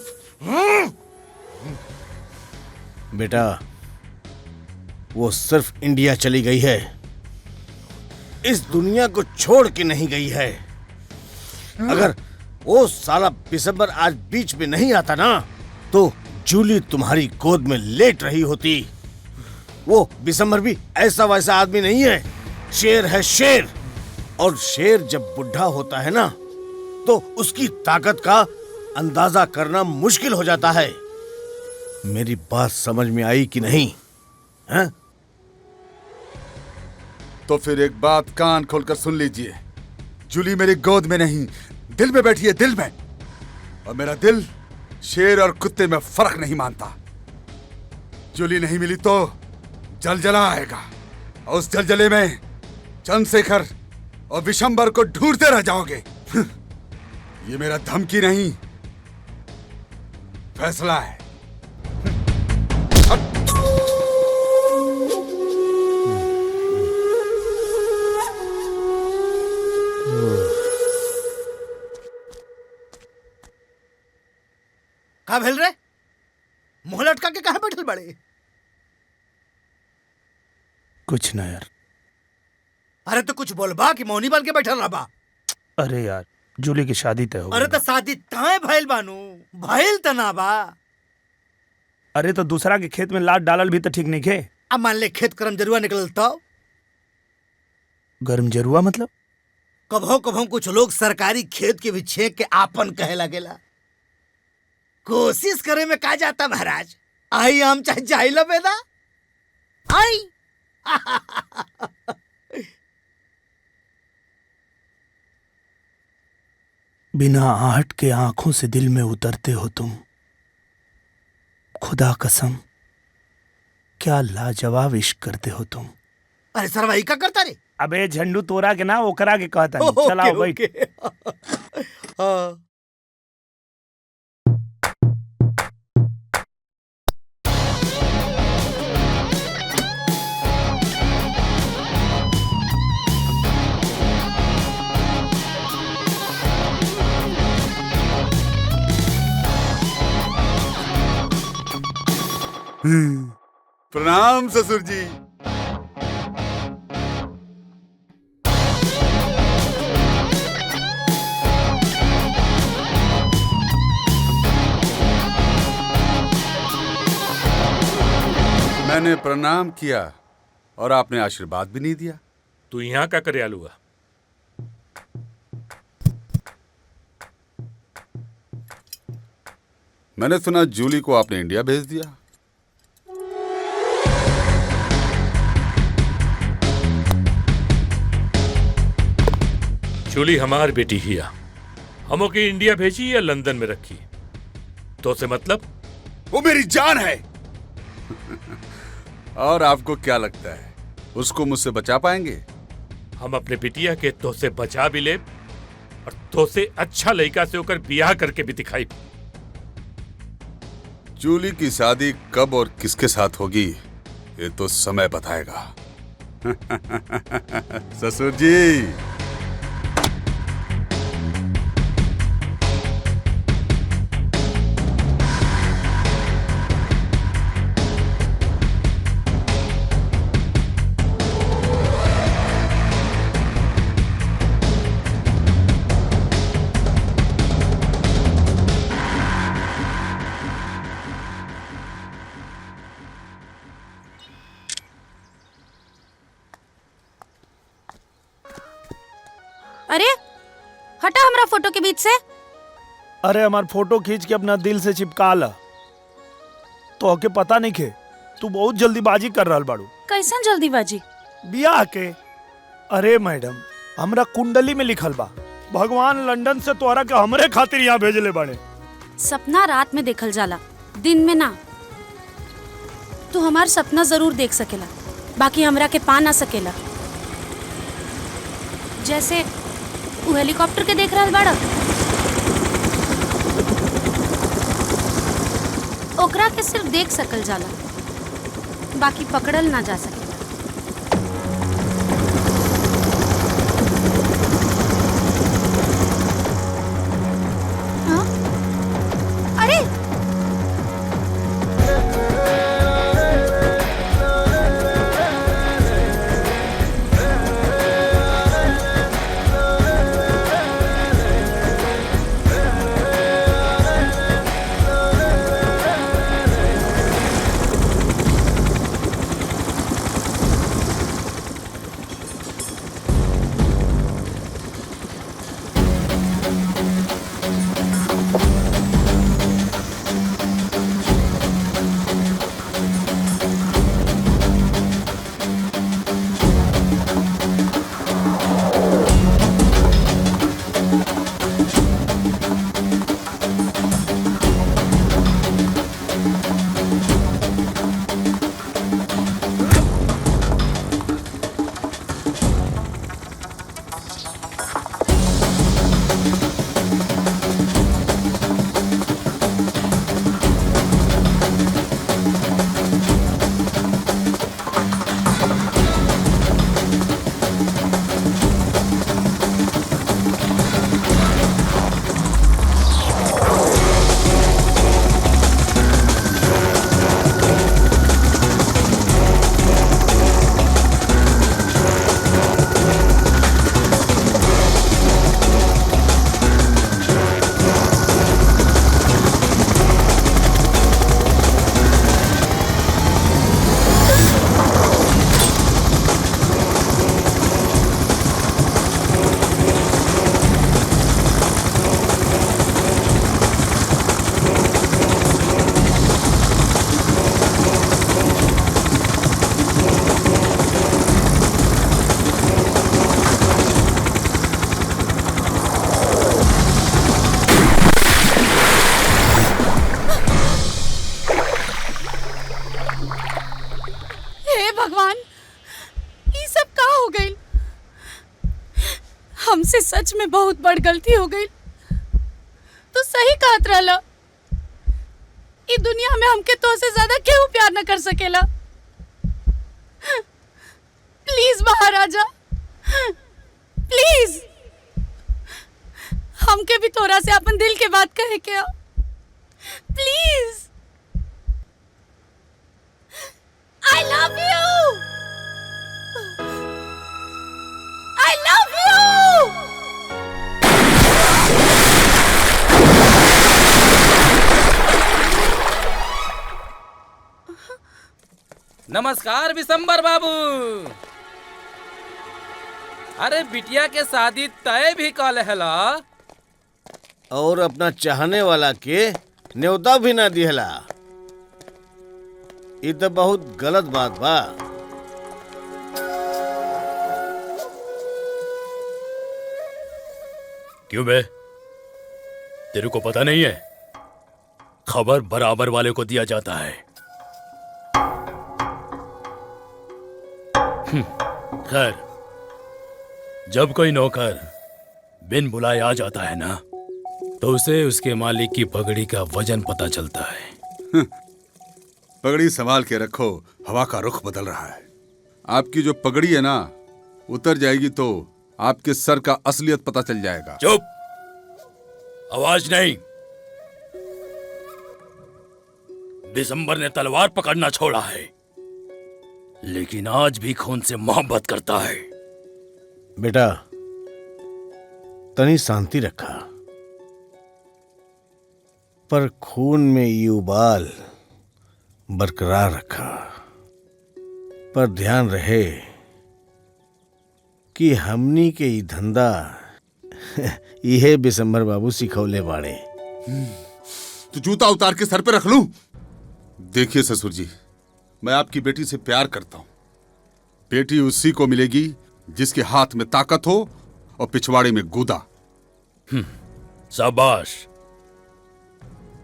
बेटा, वो सिर्फ इंडिया चली गई है, इस दुनिया को छोड़ के नहीं गई है। अगर वो साला बिसंबर आज बीच में नहीं आता ना तो जूली तुम्हारी गोद में लेट रही होती। वो बिसंबर भी ऐसा वैसा आदमी नहीं है, शेर है शेर। और शेर जब बुढ़ा होता है ना तो उसकी ताकत का अंदाजा करना मुश्किल हो जाता है। मेरी बात समझ में आई कि नहीं? हैं? तो फिर एक बात कान खोलकर सुन लीजिए, जूली मेरी गोद में नहीं, दिल में बैठी है, दिल में। और मेरा दिल शेर और कुत्ते में फर्क नहीं मानता। जूली नहीं मिली तो जलजला आएगा, और उस जलजले में चंद्रशेखर और विशंबर को ढूंढते रह जाओगे। ये मेरा धमकी नहीं, फैसला है। भेल रे? मुंह लटका के कहाँ बैठल बड़े? कुछ ना यार। अरे तो कुछ बोलबा कि मौनी बन के बैठल रहबा? अरे यार जूली की शादी तय हो अरे गई। तो शादी तय भइल बानू, भइल त ना बा। अरे तो दूसरा के खेत में लात डालल भी तो ठीक नहीं खे। अब मान ले खेत करम जरुआ निकलल तो गर्म जरुआ मतलब? कभो कभो कुछ लोग सरकारी खेत के भी छेक के आपन कहे लगेला। कोशिश करे में का जाता महाराज, आई हम चाहे जाइला बेदा आई। बिना आहट के आंखों से दिल में उतरते हो तुम, खुदा कसम क्या लाजवाब इश्क करते हो तुम। अरे सरवाई का करता रे? अबे झंडू तोरा के ना ओकरा के कहता नहीं। ओके, चलाओ भाई। ओके। हाँ। प्रणाम ससुर जी। मैंने प्रणाम किया और आपने आशीर्वाद भी नहीं दिया। तू यहाँ का करे आलूआ? मैंने सुना जूली को आपने इंडिया भेज दिया। जूली हमार बेटी हिया, हमो की इंडिया भेजी या लंदन में रखी? तो से मतलब? वो मेरी जान है। और आपको क्या लगता है उसको मुझसे बचा पाएंगे? हम अपने बिटिया के तो से बचा भी ले और तो से अच्छा लड़का से होकर बियाह करके भी दिखाई। जूली की शादी कब और किसके साथ होगी ये तो समय बताएगा। ससुर जी। अरे हटा हमरा फोटो के बीच से। अरे हमार फोटो खींच के अपना दिल से चिपका ला। तो आके पता नहीं खे तू बहुत जल्दीबाजी कर रहल बाड़ू। कैसन जल्दीबाजी? बियाह के। अरे मैडम हमरा कुंडली में लिखल बा भगवान लंदन से तोहरा के हमरे खातिर यहाँ भेजले बाड़े। सपना रात में देखल जाला, दिन में ना। तू हमार सपना जरूर देख सकेला, बाकी हमरा के पा ना सकेला। जैसे वो हेलीकॉप्टर के देख रहल बाड़ा, ओकरा के सिर्फ देख सकल जाला, बाकी पकड़ल ना जा सकेला। हाँ? अरे हमसे सच में बहुत बड़ गलती हो गई। तो सही कहत रहला, इस दुनिया में हमके तो से ज्यादा केहू प्यार न कर सकेला। प्लीज बाहर आ जा, प्लीज। हमके भी तोरा से अपन दिल के बात कहे के आ, please. I love you. I love you. नमस्कार विशंबर बाबू। अरे बिटिया के शादी तय भी कल हला और अपना चाहने वाला के न्योता भी ना दिहला। ये तो बहुत गलत बात बा। क्यों बे, तेरे को पता नहीं है? खबर बराबर वाले को दिया जाता है। खैर, जब कोई नौकर बिन बुलाए आ जाता है ना, तो उसे उसके मालिक की पगड़ी का वजन पता चलता है। पगड़ी संभाल के रखो, हवा का रुख बदल रहा है। आपकी जो पगड़ी है ना, उतर जाएगी तो आपके सर का असलियत पता चल जाएगा। चुप, आवाज नहीं। दिसंबर ने तलवार पकड़ना छोड़ा है, लेकिन आज भी खून से मोहब्बत करता है। बेटा, तनी शांति रखा, पर खून में ये उबाल बरकरार रखा। पर ध्यान रहे कि हमनी के ई धंधा यह बिशंबर बाबू सिखौले बाड़े। तो जूता उतार के सर पे रख लूं? देखिए ससुर जी, मैं आपकी बेटी से प्यार करता हूं। बेटी उसी को मिलेगी जिसके हाथ में ताकत हो और पिछवाड़े में गूदा। शाबाश,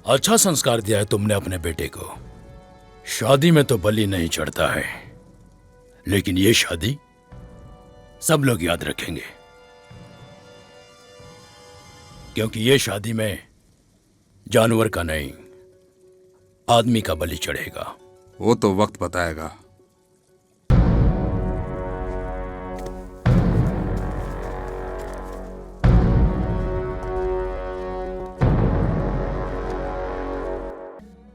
अच्छा संस्कार दिया है तुमने अपने बेटे को। शादी में तो बलि नहीं चढ़ता है, लेकिन ये शादी सब लोग याद रखेंगे, क्योंकि ये शादी में जानवर का नहीं, आदमी का बलि चढ़ेगा। वो तो वक्त बताएगा।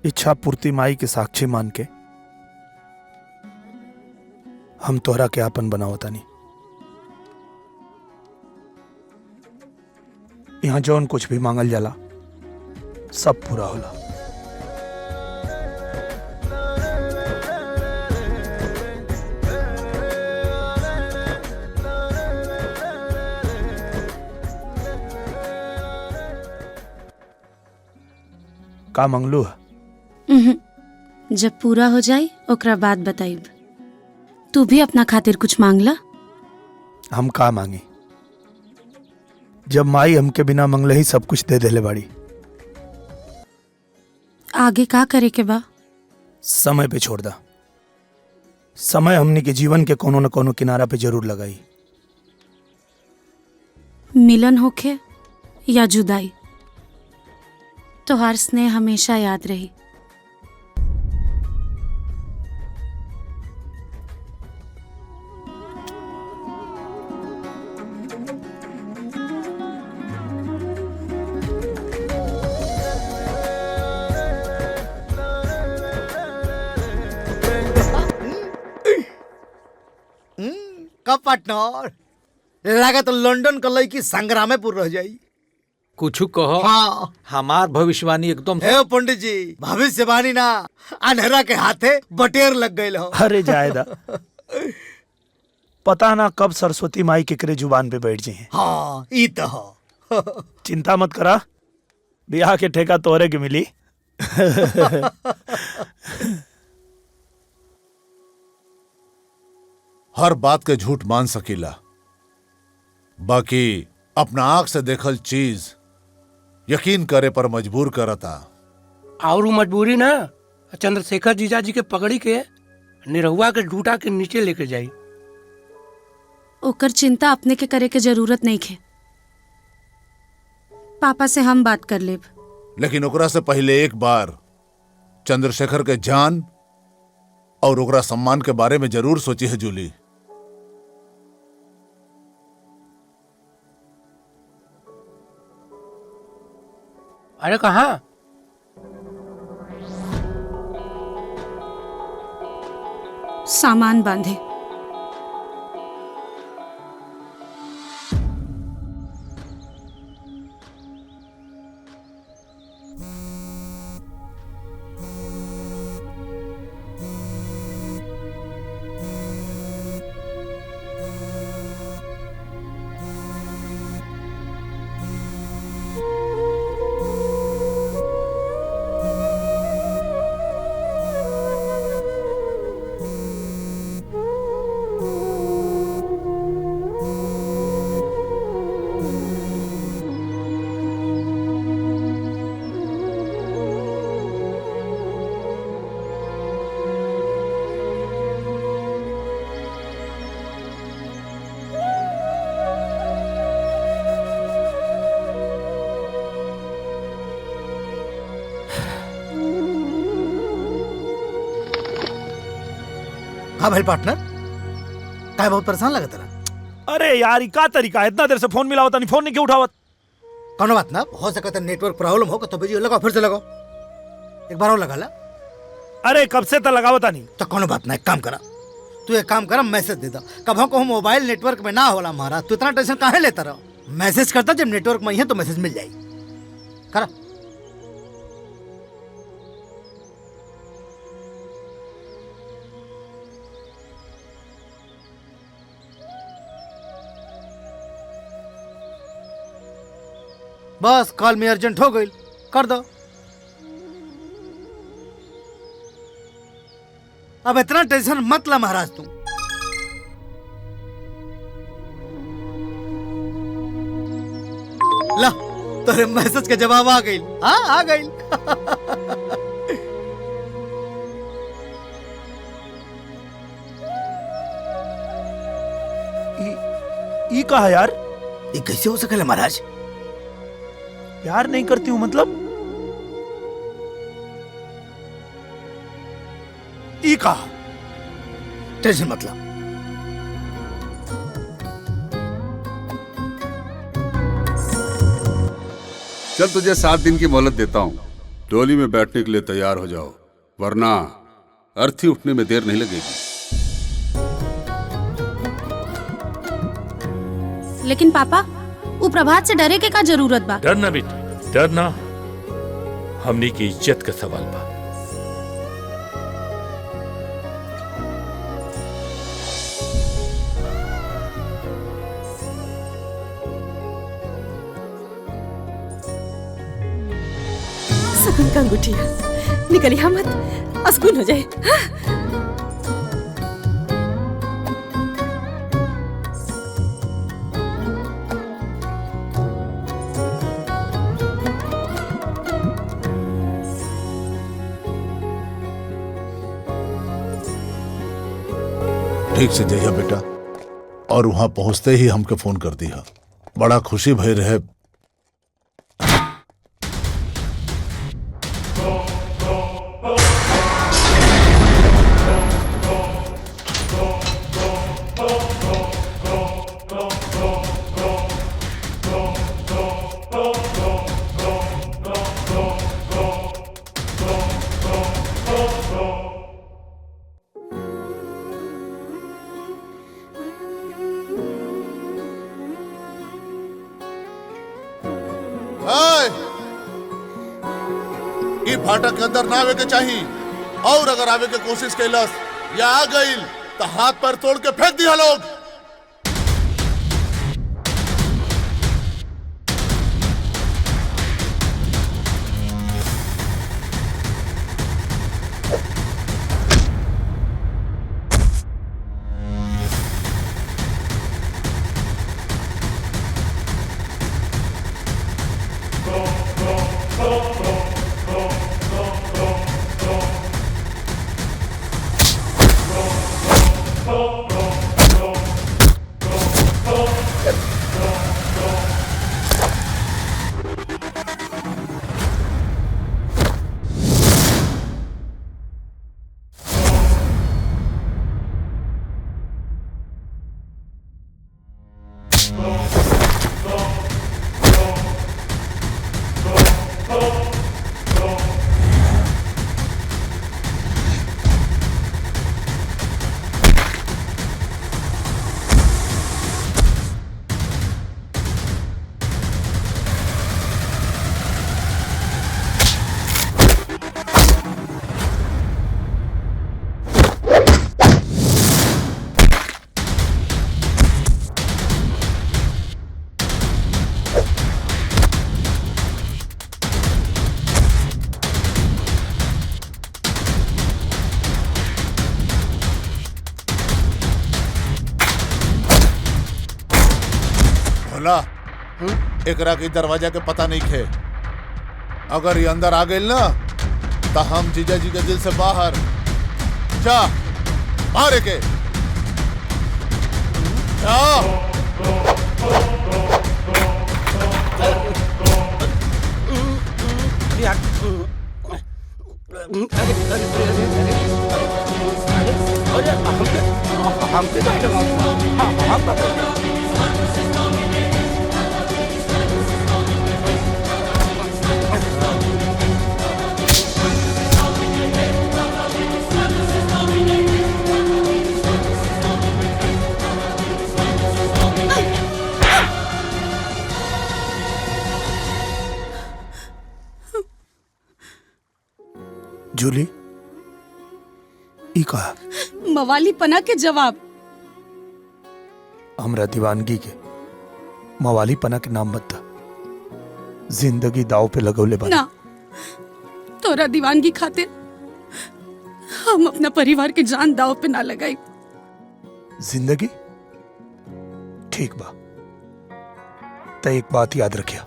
इच्छा पूर्ति माई के साक्षी मान के हम तोहरा के आपन बनावता नहीं। यहाँ जौन कुछ भी मांगल जाला सब पूरा होला। का मंगलू है? जब पूरा हो जाए ओकरा बाद बताइब। तू भी अपना खातिर कुछ मांगला। हम का मांगे जब माई हमके बिना मंगले ही सब कुछ दे देले बाड़ी। आगे का करे के बा? समय पे छोड़ दा। समय हमनी के जीवन के कोनो न कोनो किनारा पे जरूर लगाई। मिलन होखे या जुदाई, तोहार स्नेह हमेशा याद रही। का पार्टनर लगा तो लंदन का लड़की संग्रामेपुर रह जाई। कुछ कहो। हाँ। हमार भविष्यवाणी एकदम। हे पंडित जी, भविष्यवाणी ना, अंधेरा के हाथे बटेर लग गए हो। अरे जायदा, पता ना कब सरस्वती माई केकरे जुबान पे बैठ जाए। हाँ, ई तो हो। चिंता मत करा, ब्याह के ठेका तोरे के मिली। हर बात के झूठ मान सकीला, बाकी अपना आंख से देखल चीज यकीन करे पर मजबूर करता। और मजबूरी ना चंद्रशेखर जीजा जी के पगड़ी के निरहुआ के डूटा के नीचे लेके जाई। ओकर चिंता अपने के करे के जरूरत नहीं खे। पापा से हम बात कर लेब। लेकिन ओकरा से पहले एक बार चंद्रशेखर के जान और ओकरा सम्मान के बारे में जरूर सोची है जूली। अरे कहाँ? सामान बांधे। हाँ भाई पार्टनर, काय बहुत परेशान लगा तेरा? अरे यार ई का तरीका है, इतना देर से फोन मिला होता नहीं, फोन नहीं क्यों उठावत? कौनो बात ना, हो सका तो नेटवर्क प्रॉब्लम हो तो बिजी लगाओ, फिर से लगाओ, एक बार और लगा ला। अरे कब से तो लगावता नहीं। तो कौनो बात ना, एक काम करा, तू एक काम करा, मैसेज दे दो। कब को मोबाइल नेटवर्क में ना होला हमारा, तू इतना टेंशन काहे लेता रहो? मैसेज करता, जब नेटवर्क में ही है तो मैसेज मिल जाएगी। करा। बस कॉल में अर्जेंट हो गई, कर दो। अब इतना टेंशन मत ला महाराज तुम। ला तेरे मैसेज का जवाब आ गई। हाँ आ गई। ई कहा यार? ये कैसे हो सकेला महाराज? प्यार नहीं करती हूँ मतलब? ई कहा? टेंशन मत ला। चल तुझे 7 दिन की मोहलत देता हूँ, डोली में बैठने के लिए तैयार हो जाओ, वरना अर्थी उठने में देर नहीं लगेगी। लेकिन पापा, वो प्रभात से डरे के का जरूरत बा? डरना बेटी, डरना हमनी की इज्जत का सवाल बा। सगुन का अंगूठिया निकलिया मत, अस्कुन हो जाए। हाँ? ठीक से जइया बेटा, और वहां पहुंचते ही हमके फोन कर दिया। बड़ा खुशी भई रहे। फाटक के अंदर ना आवे के चाहिए, और अगर आवे के कोशिश कैलस या आ गई तो हाथ पर तोड़ के फेंक दिया लोग। भोला एकरा के दरवाजा के पता नहीं खे। अगर ये अंदर आ गई ना तो हम जीजा जी के दिल से बाहर जा मारे के जूली ई कहा मवाली पना के जवाब। हमरा दीवानगी के मवाली पना के नाम बता। जिंदगी दाव पे लगौले बना। ना तोरा दीवानगी खातिर हम अपना परिवार के जान दाव पे ना लगाई। जिंदगी ठीक बा तो एक बात याद रखिया,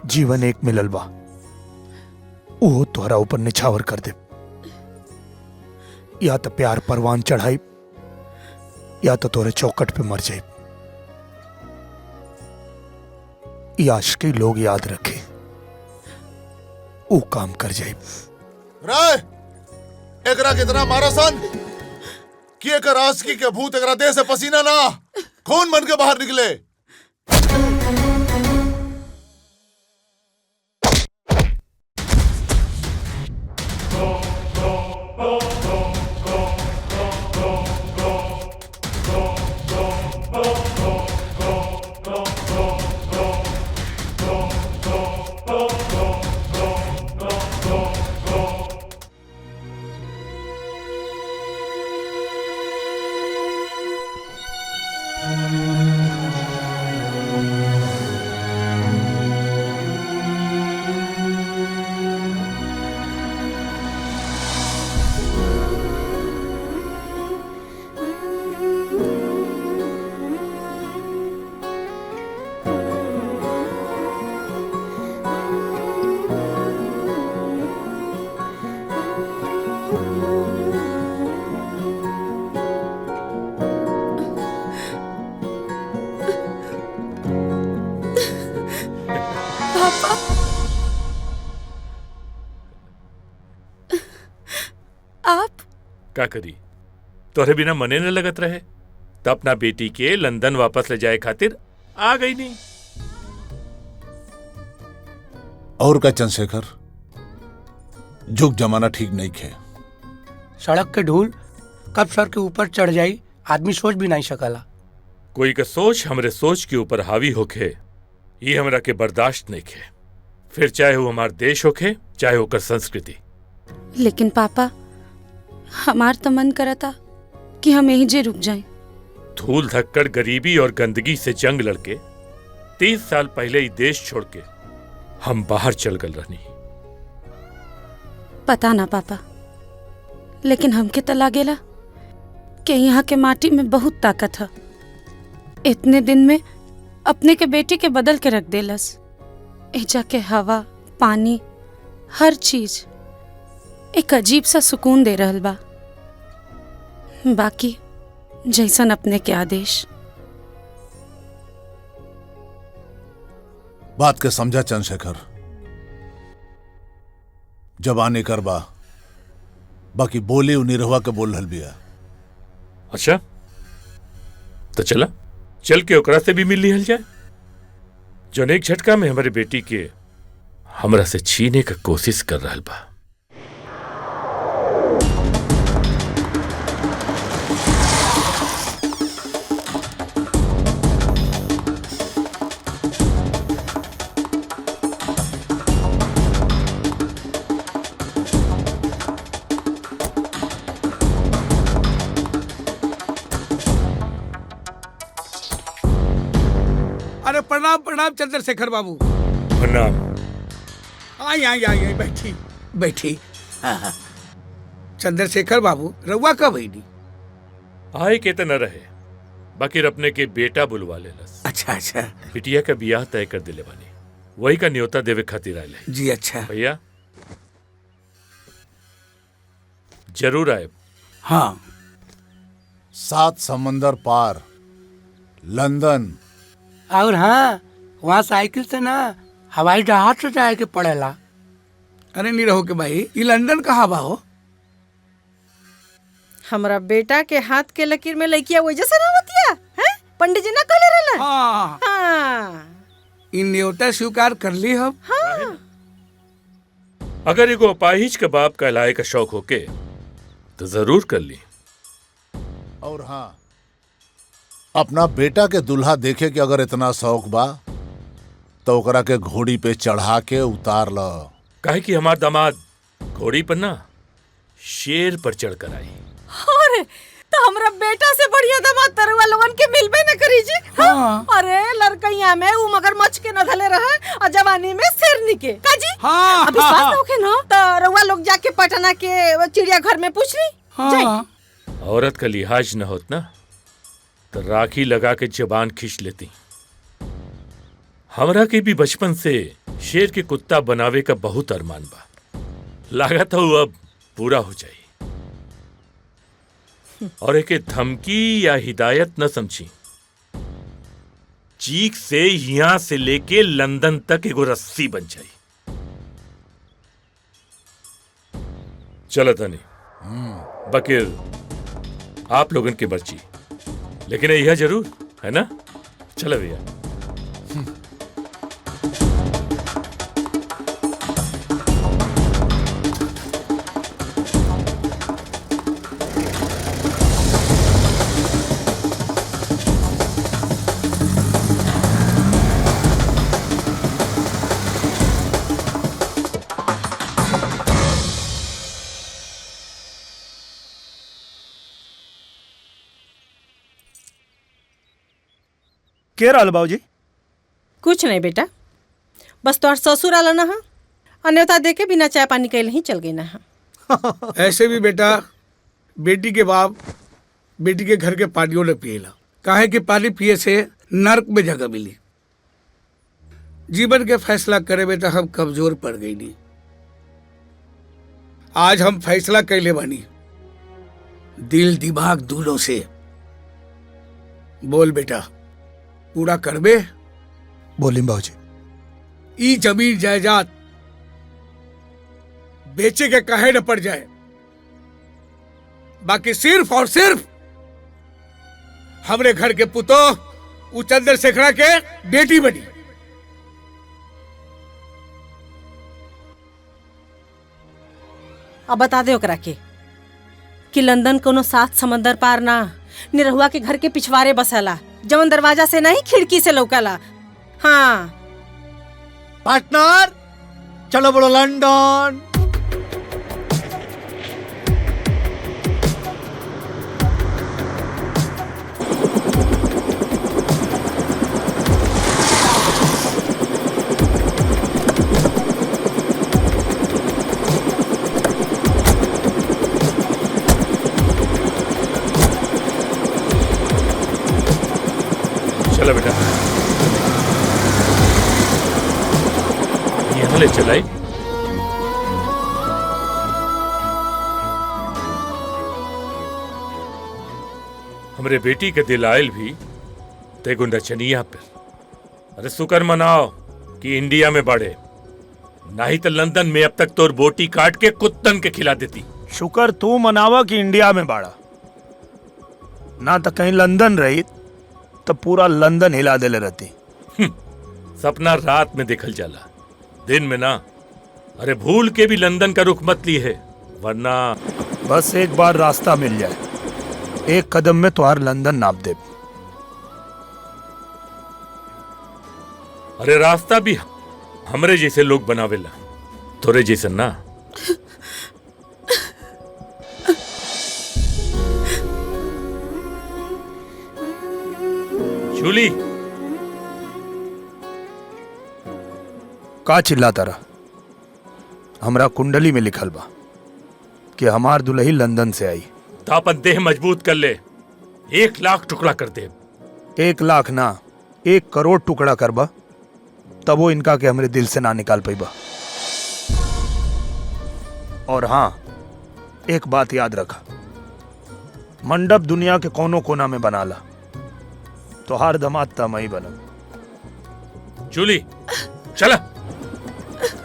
जीवन एक मिलल बा, वो तोहरा ऊपर निछावर कर दे। या तो प्यार परवान चढ़ाई या तो तोरे चौकट पे मर जाए। आशिकी लोग याद रखे वो काम कर जाए। राय एकरा कितना मारा सन कि एकर आशिकी के भूत एकरा देह से पसीना ना खून बन के बाहर निकले। का करी तोरे बिना मने न लगत रहे तो अपना बेटी के लंदन वापस ले जाए खातिर आ गई नहीं। और का चंद्रशेखर जुग जमाना ठीक नहीं खे। सड़क के धूल कब सर के ऊपर चढ़ जाई आदमी सोच भी नहीं सकला। कोई का सोच हमरे सोच के ऊपर हावी होखे ये हमरा के बर्दाश्त नहीं खे, फिर चाहे वो हमार देश होखे चाहे होकर संस्कृति। लेकिन पापा हमार तो मन करा था कि हम यहीं जे रुक जाएं। धूल धक्कड़ गरीबी और गंदगी से जंग लड़के 30 साल पहले ही देश छोड़ के हम बाहर चल गल रहनी। पता ना पापा, लेकिन हमके तो लागेला कि यहाँ के माटी में बहुत ताकत है। इतने दिन में अपने के बेटी के बदल के रख देलस। एजा के हवा पानी हर चीज एक अजीब सा सुकून दे रहल बा। बाकी जैसन अपने के आदेश। बात के समझा चंद्रशेखर, जबाने करबा बाकी बोले उ निरहुआ के बोल रहल बिया। अच्छा तो चल के ओकरा से भी मिल लिहल जाए जो एक झटका में हमारे बेटी के हमरा से छीने का कोशिश कर रहल बा। अरे प्रणाम प्रणाम चंद्रशेखर बाबू। प्रणाम। आई आई आई आई बैठी बैठी। चंद्रशेखर बाबू रउआ कब आई? आए के तो न रहे बाकी अपने के बेटा बुलवा लेलस। अच्छा अच्छा। बिटिया का बियाह तय कर दिले बानी, वही का न्योता देवे खातिर आए। जी अच्छा। भैया जरूर आए। हाँ। 7 समंदर पार लंदन। और हाँ, वहाँ साइकिल से ना हवाई जहाज से जाए के पड़ेला। अरे नहीं रहो के भाई, ये लंदन कहाँ बा हो? हमरा बेटा के हाथ के लकीर में लड़किया वजह से ना होतिया है? पंडित जी ना कहले रहलन। हाँ। हाँ। इन न्योता स्वीकार कर ली हम। हाँ। अगर एगो अपाहिज के बाप कहलाए का शौक होके तो जरूर कर ली। और हाँ, अपना बेटा के दुल्हा देखे के अगर इतना शौक बा तो ओकरा के घोड़ी पे चढ़ा के उतार लो। काहे कि हमार दामाद घोड़ी पर ना शेर पर चढ़ कर आई। अरे तो हमरा बेटा से बढ़िया दामाद तरुआ लोगन के मिलबे न करी जी। हाँ। अरे लड़कइया में उ मगरमच्छ के न धले रहे और जवानी में शेरनी के का जी। हाँ। अभी विश्वास होखे न तो रउआ लोग जाके पटना के चिड़ियाघर में पूछ ली। हाँ। औरत का लिहाज न होत ना तो राखी लगा के जबान खींच लेती। हमरा के भी बचपन से शेर के कुत्ता बनावे का बहुत अरमान बा, लागत हो अब पूरा हो जाए। और एक धमकी या हिदायत न समझी, चीख से यहां से लेके लंदन तक एगो रस्सी बन जाए। चलो तनी बकीर आप लोगन की मर्जी, लेकिन यह जरूर है ना। चलो भैया। के रहल बाबूजी? कुछ नहीं बेटा, बस तोहर ससुर आला ना अन्यथा देके बिना चाय पानी कैले ही चल गई ना। ऐसे भी बेटा बेटी के बाप बेटी के घर के पानियों ने पिएला, काहे कि पानी पिए से नर्क में जगह मिली। जीवन के फैसला करे में तो हम कमजोर पड़ गई नहीं। आज हम फैसला कैले बानी दिल दिमाग दोनों से। बोल बेटा, पूरा करबे? बोली बाबूजी। ई जमीन जायदाद बेचे के काहे न पड़ जाए, बाकी सिर्फ और सिर्फ हमरे घर के पुतो उ चंद्रशेखरा के बेटी बनी। अब बता दे ओकरा के कि लंदन कोनो 7 समंदर पार ना, निरहुआ के घर के पिछवाड़े बसला, जवन दरवाजा से नहीं खिड़की से लौकला। हाँ पार्टनर चलो बोलो लंदन। चलो बेटा, यहाँ ले चलाई। हमरे बेटी के दिल आयल भी तेगो नचनिया पे। अरे शुक्र मनाओ कि इंडिया में बढ़े, नहीं तो लंदन में अब तक तोर बोटी काट के कुत्तन के खिला देती। शुक्र तू मनावा कि इंडिया में बाड़ा, ना तो कहीं लंदन रही तो पूरा लंदन हिला देले रहती। सपना रात में देखल जाला, दिन में ना। अरे भूल के भी लंदन का रुख मत ली है, वरना बस एक बार रास्ता मिल जाए, एक कदम में तुम्हार लंदन नाप दे। अरे रास्ता भी हमरे जैसे लोग बनावेला, तोरे जैसे ना। जूली, का चिल्लाता रहा? हमरा कुंडली में लिखल बा कि हमार दुल्ही लंदन से आई। तो अपन देह मजबूत कर ले, 1 लाख टुकड़ा कर दे। 1 लाख ना 1 करोड़ टुकड़ा करबा तब वो इनका के हमरे दिल से ना निकाल पाईबा। और हाँ, एक बात याद रखा, मंडप दुनिया के कोनो कोना में बनाला तो हर दमाद तमई बनब। जूली चला।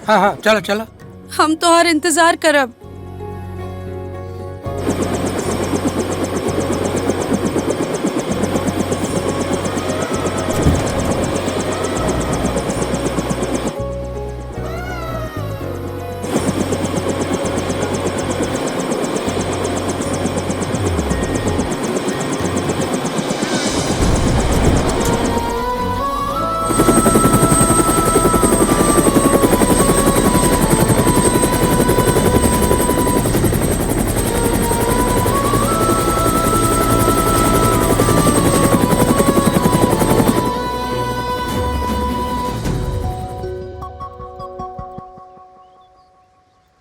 हाँ हाँ चलो चलो। हम तो और इंतजार करब।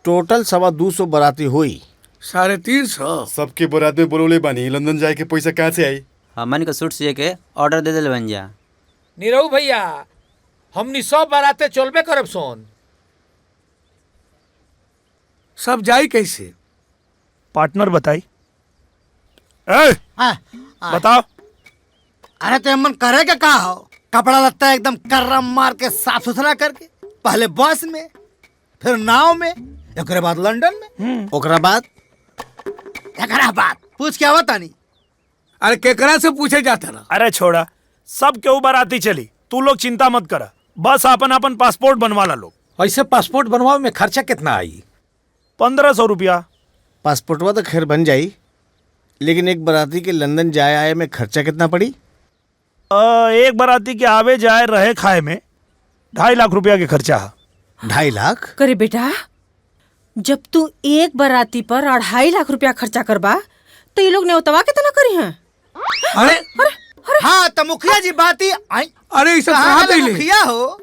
टोटल 225 बाराती हुई। 350 सबके बरात में बोलोले बानी, लंदन जाए के पैसा कहाँ से आई? हमन के सूट सिए के ऑर्डर दे दिल बन जा। नीरव भैया हमनी सब बाराते चलबे करब सोन। सब जाई कैसे? पार्टनर बताई। बताओ। अरे तो मन करे के का हो? कपड़ा लगता है एकदम कर्रम मार के साफ सुथरा करके, पहले बस में फिर नाव में, एकरे बाद लंदन में, ओकरा बाद पूछ क्या होता नहीं। अरे केकरा से पूछे जाता ना। अरे छोड़ा, सब केहू बाराती चली, तू लोग चिंता मत करा, बस अपन अपन पासपोर्ट बनवा ला लोग। ऐसे पासपोर्ट बनवावे में खर्चा कितना आई? 1500 रुपया। पासपोर्टवा तो खैर बन जाई, लेकिन एक बाराती के लंदन जाए आए में खर्चा कितना पड़ी? एक बाराती के आवे जाए रहे खाए में 2.5 लाख रुपया के खर्चा है। 2.5 लाख? करे बेटा, जब तू एक बाराती पर 2.5 लाख रुपया खर्चा करबा तो ये लोग नेवतवा कितना करी हैं? अरे हाँ तो मुखिया जी बात ही आई। अरे ये सब कहाँ गइले? मुखिया हो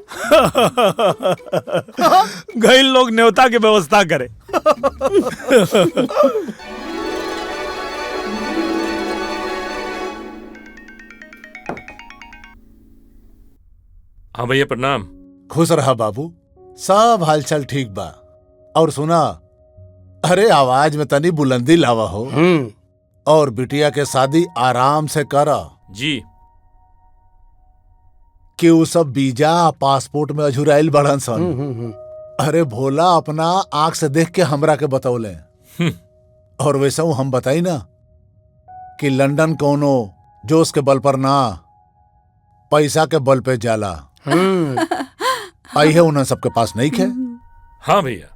गई लोग न्योता की व्यवस्था करे। हाँ भैया प्रणाम। खुश रहा बाबू, सब हालचाल ठीक बा। और सुना, अरे आवाज में तनी बुलंदी लावा हो। और बिटिया के शादी आराम से करा जी। कि वो सब वीजा पासपोर्ट में अझुराइल बढ़न सन। अरे भोला अपना आंख से देख के हमरा के बतौले। और वैसा हम बताई ना कि लंदन कोनो जोश के बल पर ना, पैसा के बल पे जाला। आई है उन्हें सबके पास नहीं खे। हाँ भैया,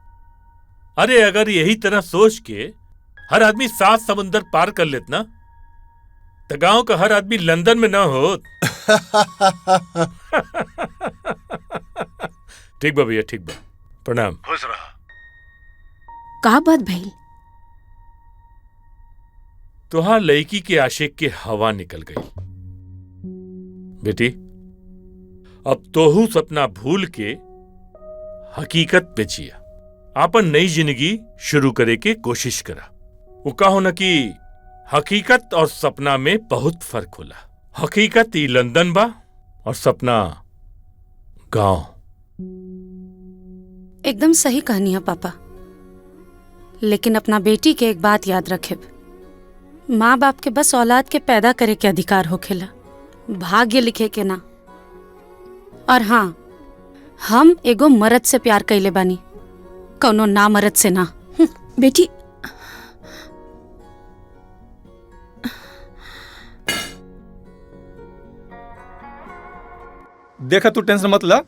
अरे अगर यही तरह सोच के हर आदमी 7 समुंदर पार कर लेत ना, तो गांव का हर आदमी लंदन में ना होत। ठीक बा भैया, ठीक बा, प्रणाम। खुश रहा। का बात भइल? तुहार लड़की के आशिक के हवा निकल गई। बेटी, अब तोहू सपना भूल के हकीकत पे जिया, आपन नई जिंदगी शुरू करे के कोशिश करा। वो कहो न कि हकीकत और सपना में बहुत फर्क होला। हकीकत ही लंदन बा और सपना गांव। एकदम सही कहानी है पापा, लेकिन अपना बेटी के एक बात याद रखे, माँ बाप के बस औलाद के पैदा करे के अधिकार होखेला, भाग्य लिखे के ना। और हाँ, हम एगो मर्द से प्यार कैले बानी, कौनो ना मर्द से ना। बेटी, देखा तू टेंशन मत ला,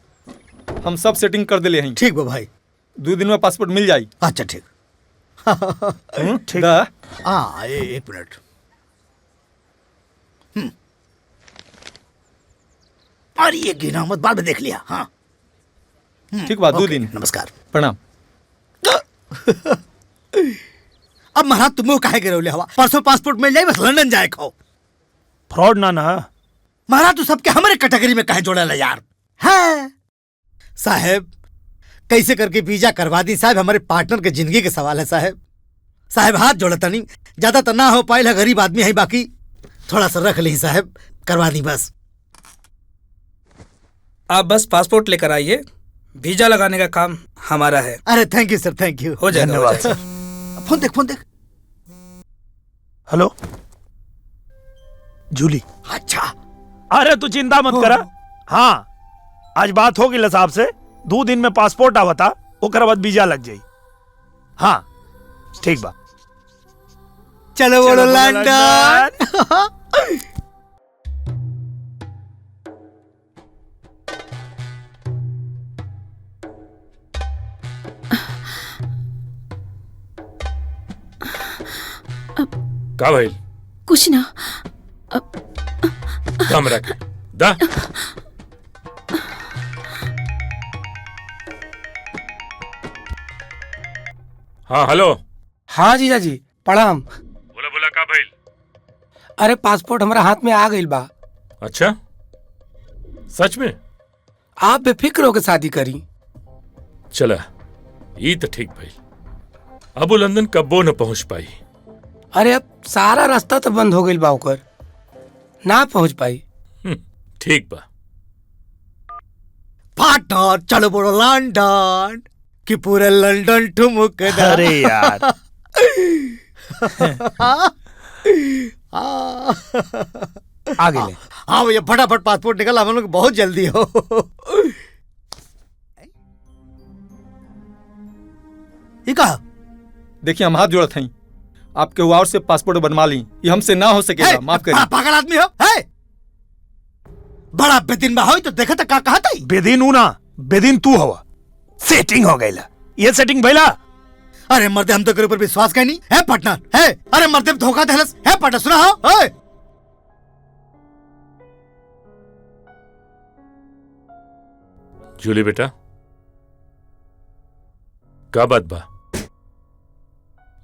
हम सब सेटिंग कर दिले हैं। ठीक बा भाई, 2 दिन में पासपोर्ट मिल जाई। अच्छा ठीक। ठीक। हाँ, एक मिनट। और ये गिना मत, बाद में देख लिया। हाँ ठीक बात। 2 दिन। नमस्कार, प्रणाम। अब महाराज तुम काहे गिरौले हवा? परसों पासपोर्ट मिल जाए, बस लंदन जाए खाओ। फ्रॉड ना महाराज तू सबके हमारे कैटेगरी में काहे जोड़ा यार? हाँ साहब, कैसे करके वीजा करवा दी साहब, हमारे पार्टनर के जिंदगी के सवाल है साहब। साहब हाथ जोड़ता नहीं, ज्यादा तो ना हो पाए, गरीब आदमी है, बाकी थोड़ा सा रख ली साहब, करवा दी बस। आप बस पासपोर्ट लेकर आइए, वीजा लगाने का काम हमारा है। अरे thank you sir, thank you. हो जाएगा, धन्यवाद हो जाएगा। सर। फोन देख, फोन देख। Hello Julie. अच्छा, अरे तू चिंता मत करा। हाँ, आज बात होगी ल साहब से, 2 दिन में पासपोर्ट आवता, ओकर बाद वीजा लग जाई। हाँ ठीक बा। चलो बोलो लंदन। का भाई? कुछ ना। दम रख, दा। हाँ हेलो। हाँ जीजा जी प्रणाम। बोला बोला का भाई? अरे पासपोर्ट हमारा हाथ में आ गई बा। अच्छा, सच में? आप बेफिक्र होकर शादी करी। चला, ये तो ठीक भाई। अब वो लंदन कब्बो न पहुंच पाई। अरे अब सारा रास्ता तो बंद हो गई बा, ओकर ना पहुंच पाई। ठीक बा। पार्टनर चलो बोलो लंदन, कि पूरे लंदन ठुमक। अरे यार। आगे ले। हाँ भैया फटाफट पासपोर्ट निकल, हम लोग बहुत जल्दी हो। ये कहा? देखिए हम हाथ जोड़त हई, आपके वार से पासपोर्ट बनवा ली, ये हमसे ना हो सकेगा, माफ करिए। पागल आदमी हो, है? बड़ा बेदिन में हो तो देखा था का कहा था? बेदिन ऊ ना, बेदिन तू हवा। सेटिंग हो गई ला, ये सेटिंग भइला। अरे मर्दे हम तो तेरे ऊपर विश्वास का नहीं है पार्टनर, है? अरे मर्दे धोखा देहलस है पार्टनर, सुना हो? है? जूली बेटा, का बात बा?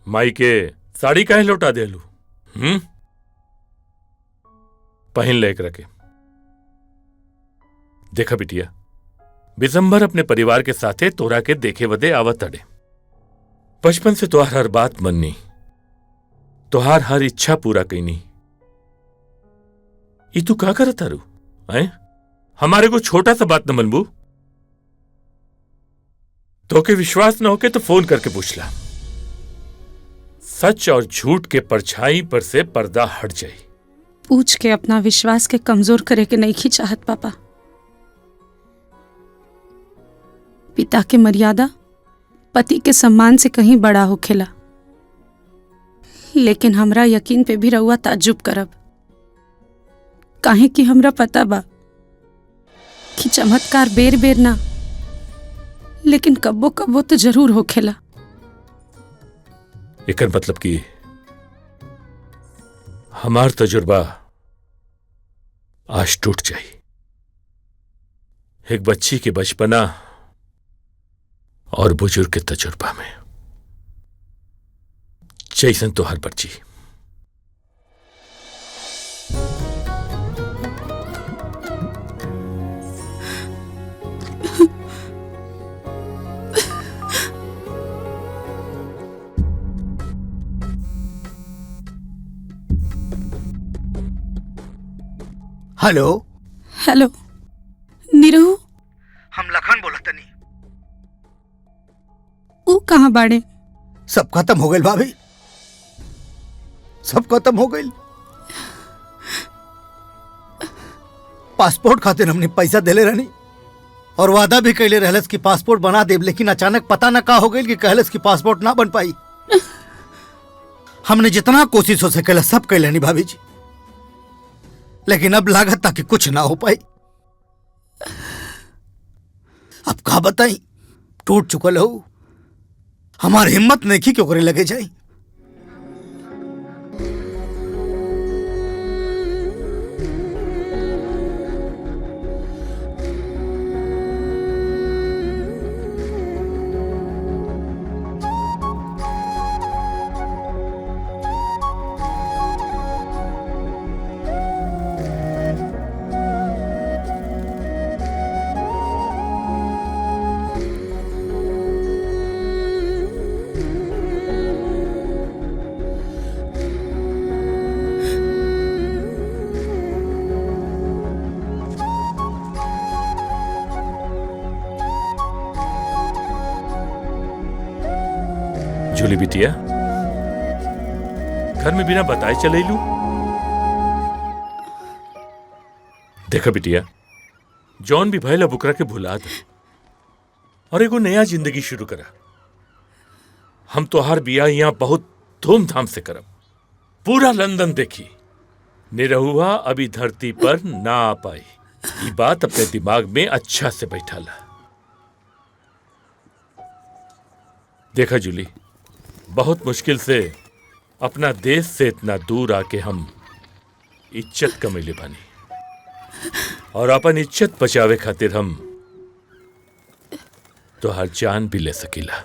माई के साड़ी काहे लौटा देलू? पहन ले एकरा के। देखा बिटिया, बिजंबर अपने परिवार के साथे तोरा के देखे वदे आवत अड़े। बचपन से तोहार हर बात मननी, तोहार हर इच्छा पूरा कईनी। ई तू का करत तारू? हमारे को छोटा सा बात न मनबू? तो के विश्वास न होके तो फोन करके पूछ ला। सच और झूठ के परछाई पर से पर्दा हट जाए। पूछ के अपना विश्वास के कमजोर करे के नहीं की चाहत पापा। पिता के मर्यादा पति के सम्मान से कहीं बड़ा होखेला, लेकिन हमरा यकीन पे भी रहुआ ताज्जुब करब, काहे कि हमरा पता बा कि चमत्कार बेर बेर ना, लेकिन कब्बो कब्बो तो जरूर होखेला। एकर मतलब कि हमार तजुर्बा आज टूट जाई। एक बच्ची के बचपना और बुजुर्ग के तजुर्बा में, जैसन तो हर बच्ची। हेलो हेलो नीरू, हम लखन बोला तनी। ऊ कहाँ बाड़े? सब खत्म हो गई भाभी, सब खत्म हो गई। पासपोर्ट खातिर हमने पैसा देले रहनी और वादा भी कैले रहलस कि पासपोर्ट बना देब, लेकिन अचानक पता ना का हो गई कि कहलस कि पासपोर्ट ना बन पाई। हमने जितना कोशिश हो सकेला सब कैले नहीं भाभी जी, लेकिन अब लागत था कि कुछ ना हो पाई। अब का बताई, टूट चुकल हो। हमारी हिम्मत नहीं की क्यों करे लगे जाई। जूली बिटिया, घर में बिना बताए चले लू। देखा बिटिया, जॉन भी भैला बुकरा के भुला दे और एगो नया जिंदगी शुरू करा। हम तो हर बिया यहाँ बहुत धूमधाम से करब। पूरा लंदन देखी, निरहुआ अभी धरती पर ना आ पाई। ये बात अपने दिमाग में अच्छा से बैठा ला। देखा जूली, बहुत मुश्किल से अपना देश से इतना दूर आके हम इज्जत कमैले बानी और अपन इज्जत बचावे खातिर हम तो हर जान भी ले सकीला।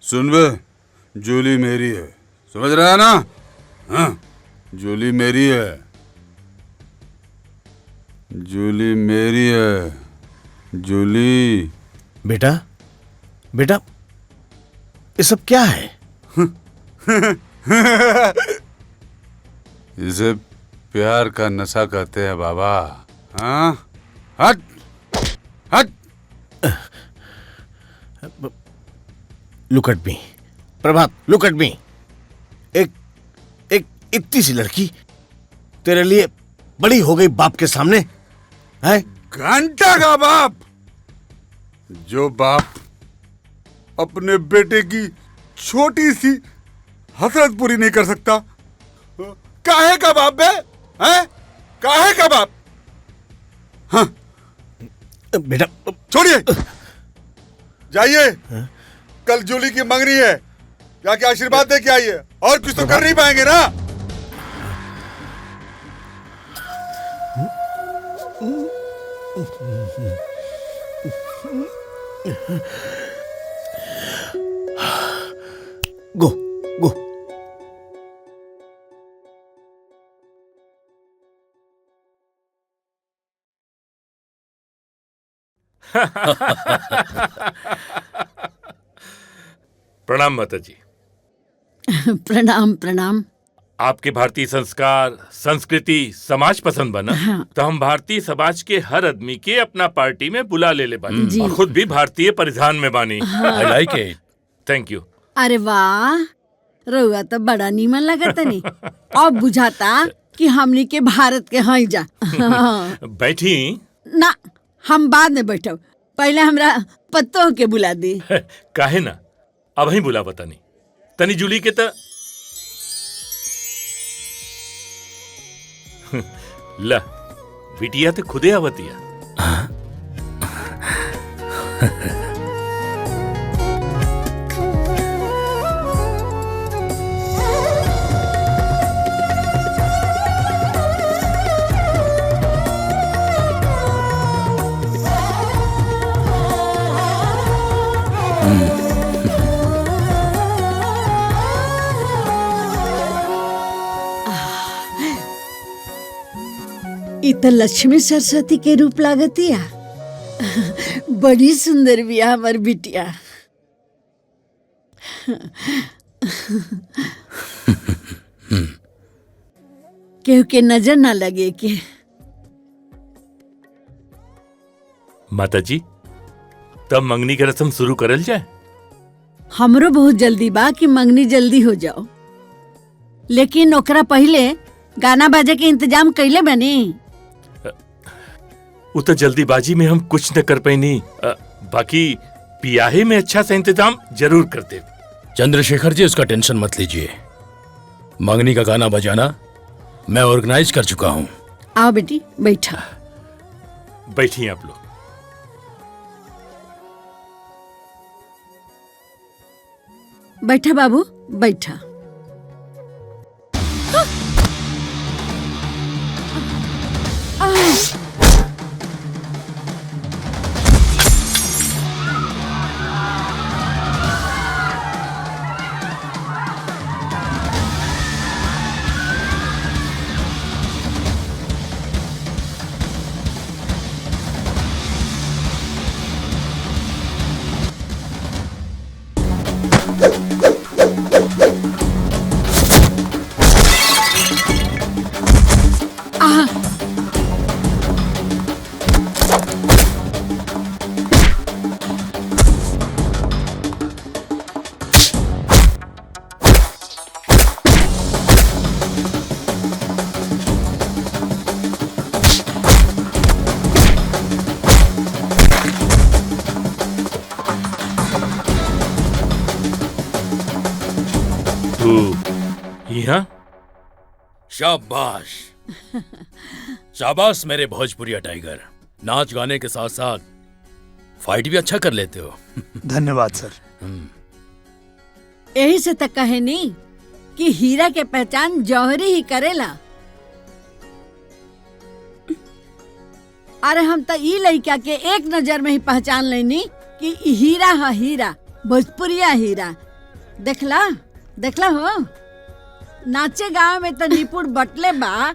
सुन बे, जूली मेरी है, समझ रहा है ना? हाँ, जूली मेरी है, जूली मेरी है, जूली। बेटा, बेटा, ये सब क्या है? इसे प्यार का नशा कहते हैं बाबा। हाँ, हट, हट। Look at me Prabhat, look at me. एक इतनी सी लड़की तेरे लिए बड़ी हो गई बाप के सामने है? घंटा का बाप, जो बाप अपने बेटे की छोटी सी हसरत पूरी नहीं कर सकता, काहे का बाप बे? हैं? काहे का बाप? हाँ बेटा छोड़िए, जाइए। कल जूली की मंगनी है, जाके आशीर्वाद दे के आइए। और कुछ तो कर नहीं पाएंगे ना? गो गो। प्रणाम माता जी। प्रणाम प्रणाम। आपके भारतीय संस्कार, संस्कृति, समाज पसंद बना। हाँ। तो हम भारतीय समाज के हर आदमी के अपना पार्टी में बुला ले बानी जी। और खुद भी भारतीय परिधान में बानी। हाँ। I like it। Thank you. अरे वाह, रउआ तो बड़ा नीमन लगता नहीं। अब बुझाता कि हमनी के भारत के हैं जा। बैठी। ना, हम बाद में बैठब, पहले हमरा पत्तों के बुला दी। काहे ना, अब ही बुला बतानी। तनी जूली के त ला, बिटिया तो खुदे आवतिया। इत लक्ष्मी सरस्वती के रूप लागतिया। बड़ी सुंदर बिया हमार बिटिया। केहू के नजर ना लगे के। माता जी, तब मंगनी की रस्म शुरू करल जाए। हमरो बहुत जल्दी बा कि मंगनी जल्दी हो जाओ, लेकिन ओकरा पहले गाना बाजे के इंतजाम कैले बनी। वो तो जल्दीबाजी में हम कुछ न कर पैनी, बाकी पियाहे में अच्छा सा इंतजाम जरूर कर दे। चंद्रशेखर जी, उसका टेंशन मत लीजिए। मंगनी का गाना बजाना मैं ऑर्गेनाइज कर चुका हूँ। आओ बेटी, बैठा। बैठिए आप लोग। बैठा बाबू, बैठा। शाबाश शाबाश मेरे भोजपुरिया टाइगर। नाच गाने के साथ साथ फाइट भी अच्छा कर लेते हो। धन्यवाद सर। यही से तक कहे नहीं कि हीरा के पहचान जौहरी ही करेला। अरे हम तो ई लड़का के एक नजर में ही पहचान लेनी कि ई हीरा है, हीरा भोजपुरिया हीरा। देखला देखला हो, नाचे गाँव में तो निपुण बटले बा,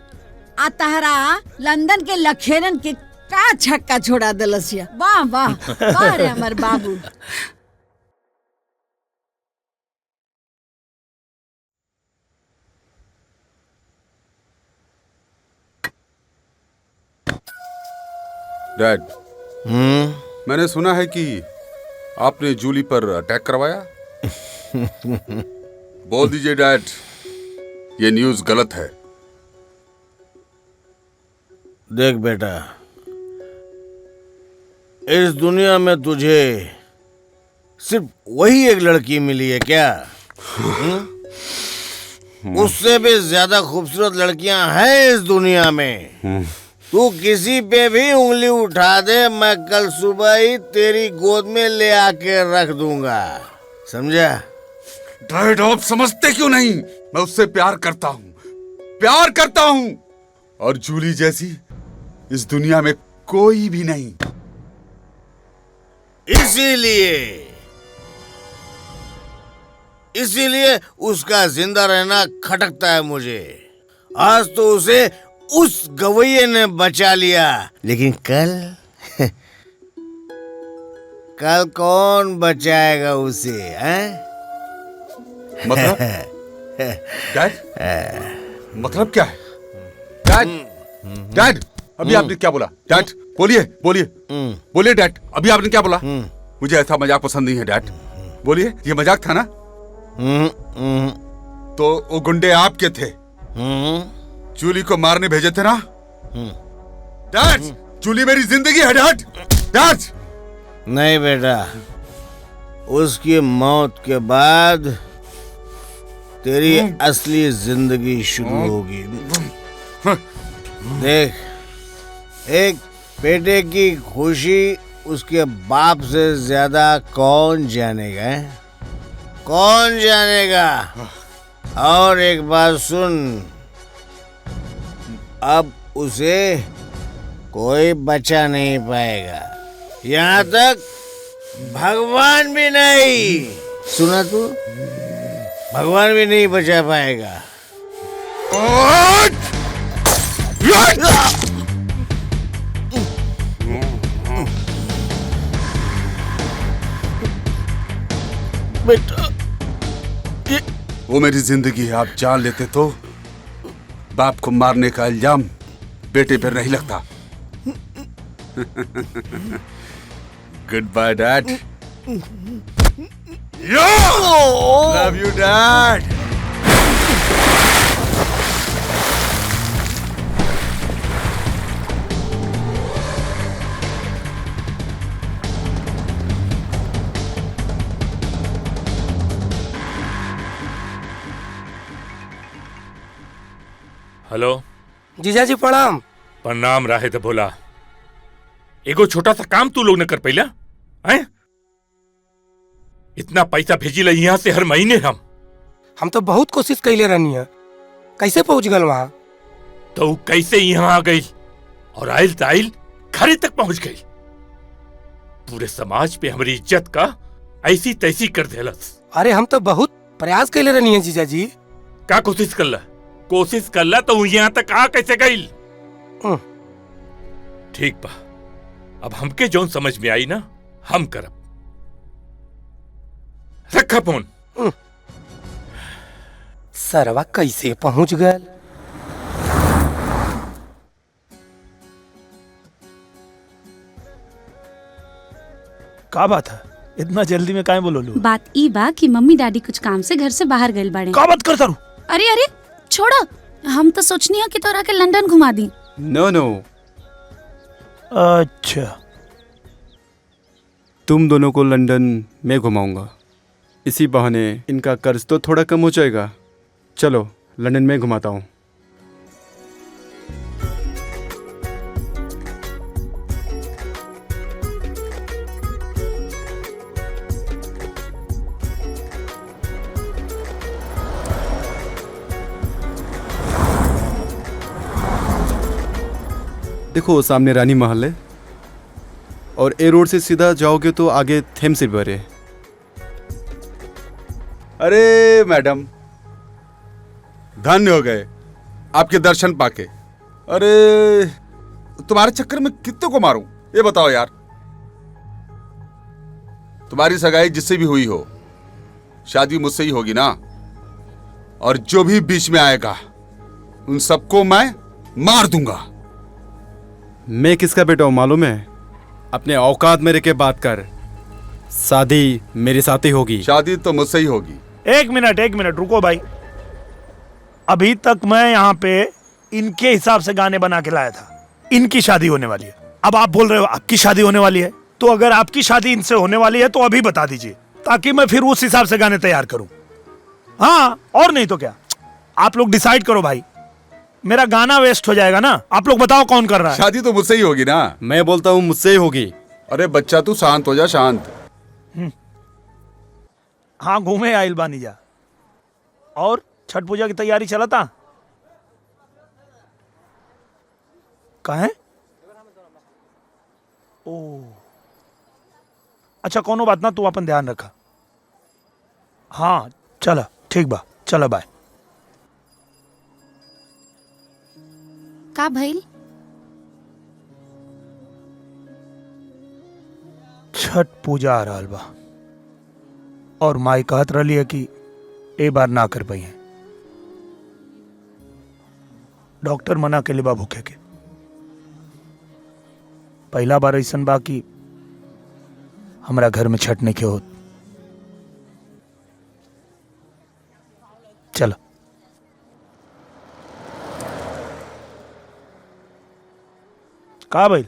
आ तहरा लंदन के लखेरन के का छक्का छोड़ा दिलसिया। वाह वाह वाह रे हमार बाबू। डैड, मैंने सुना है कि आपने जूली पर अटैक करवाया। बोल दीजिए डैड, ये न्यूज़ गलत है। देख बेटा, इस दुनिया में तुझे सिर्फ वही एक लड़की मिली है क्या? उससे भी ज्यादा खूबसूरत लड़कियां हैं इस दुनिया में। तू किसी पे भी उंगली उठा दे, मैं कल सुबह ही तेरी गोद में ले आके रख दूंगा, समझा? डैड, आप समझते क्यों नहीं? मैं उससे प्यार करता हूँ, और जूली जैसी इस दुनिया में कोई भी नहीं। इसीलिए उसका जिंदा रहना खटकता है मुझे। आज तो उसे उस गवैये ने बचा लिया, लेकिन कल कौन बचाएगा उसे, हैं? मतलब डैड, मतलब क्या है? डैड, अभी आपने क्या बोला? डैड, बोलिए डैड, अभी आपने क्या बोला? मुझे ऐसा मजाक पसंद नहीं है डैड। बोलिए, ये मजाक था ना? तो वो गुंडे आपके थे, जूली को मारने भेजे थे ना? डैड, जूली मेरी जिंदगी है डैड। नहीं बेटा, उसकी मौत के बाद तेरी असली जिंदगी शुरू होगी। देख, एक बेटे की खुशी उसके बाप से ज्यादा कौन जानेगा? कौन जानेगा? और एक बात सुन, अब उसे कोई बचा नहीं पाएगा, यहाँ तक भगवान भी नहीं। सुना तू? भगवान भी नहीं बचा पाएगा। बेटा, वो मेरी जिंदगी है, आप जान लेते तो बाप को मारने का इल्जाम बेटे पर नहीं लगता। Goodbye dad. Love you dad. Hello जीजाजी प्रणाम। प्रणाम राहे तो बोला। एगो छोटा सा काम तू लोग ने कर पैला हैं? इतना पैसा भेजी ला यहाँ से हर महीने हम तो बहुत कोशिश कैले रहनी है, कैसे पहुंच गल वहाँ? तो कैसे यहाँ आ गई और आइल ताइल घरे तक पहुंच गई। पूरे समाज पे हमारी इज्जत का ऐसी तैसी कर देलस। अरे हम तो बहुत प्रयास कैले रहनी है जीजाजी। का कोशिश कर ला तो यहाँ तक आ कैसे गई? ठीक बा, अब हमके जोन समझ में आई ना हम करब। रखा फोन। सरवा कैसे पहुंच गए? का बात है, इतना जल्दी में काहे बोलो लो? बात ई बा कि मम्मी डैडी कुछ काम से घर से बाहर गए बाड़े। का बात करता रू? अरे अरे छोड़ो, हम तो सोचनी है कि तोरा के लंदन घुमा दी। नो अच्छा, तुम दोनों को लंदन में घुमाऊंगा, इसी बहाने इनका कर्ज तो थोड़ा कम हो जाएगा। चलो लंदन में घुमाता हूँ। देखो सामने रानी महल है और ए रोड से सीधा जाओगे तो आगे थेम्स रिवर है। अरे मैडम, धन्य हो गए आपके दर्शन पाके। अरे तुम्हारे चक्कर में कितने को मारूं ये बताओ यार। तुम्हारी सगाई जिससे भी हुई हो, शादी मुझसे ही होगी ना। और जो भी बीच में आएगा उन सबको मैं मार दूंगा। मैं किसका बेटा हूँ मालूम है? अपने औकात में रह के बात कर। शादी मेरे साथ ही होगी। शादी तो मुझसे ही होगी। एक मिनट रुको भाई। अभी तक मैं यहाँ पे इनके हिसाब से गाने बना के लाया था। इनकी शादी होने वाली है, अब आप बोल रहे हो आपकी शादी होने वाली है। तो अगर आपकी शादी इनसे होने वाली है तो अभी बता दीजिए, ताकि मैं फिर उस हिसाब से गाने तैयार करूं। हाँ, और नहीं तो क्या। आप लोग डिसाइड करो भाई, मेरा गाना वेस्ट हो जाएगा ना। आप लोग बताओ कौन कर रहा है। शादी तो मुझसे ही होगी ना। मैं बोलता हूँ मुझसे ही होगी। अरे बच्चा तू शांत हो जा, शांत। हाँ, घूमे आइल बानी जा। और छठ पूजा की तैयारी चला था कहाँ? ओ अच्छा, कोनो बात ना, तू अपन ध्यान रखा। हाँ चला, ठीक बा, चला बाय। का भइल? छठ पूजा आ रहा बा और माई कहत रही है कि ए बार ना कर पाई है। डॉक्टर मना के लिए बा भूखे के। पहला बार ऐसन बा कि हमरा घर में छठ नहीं के होत। चलो का भाई?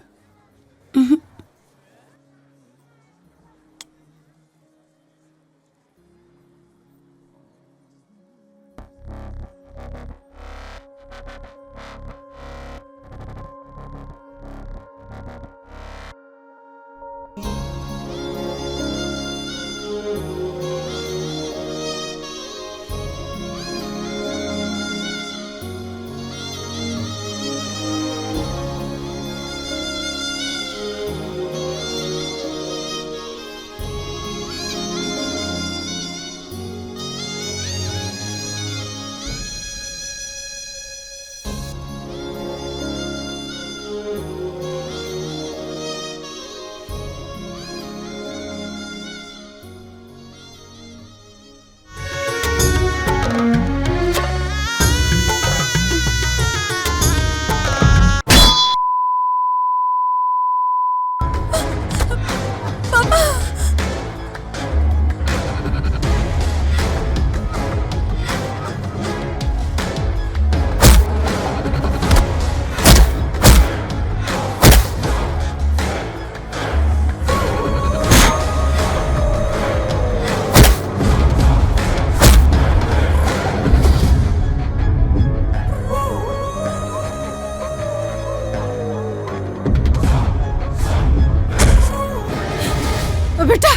बेटा,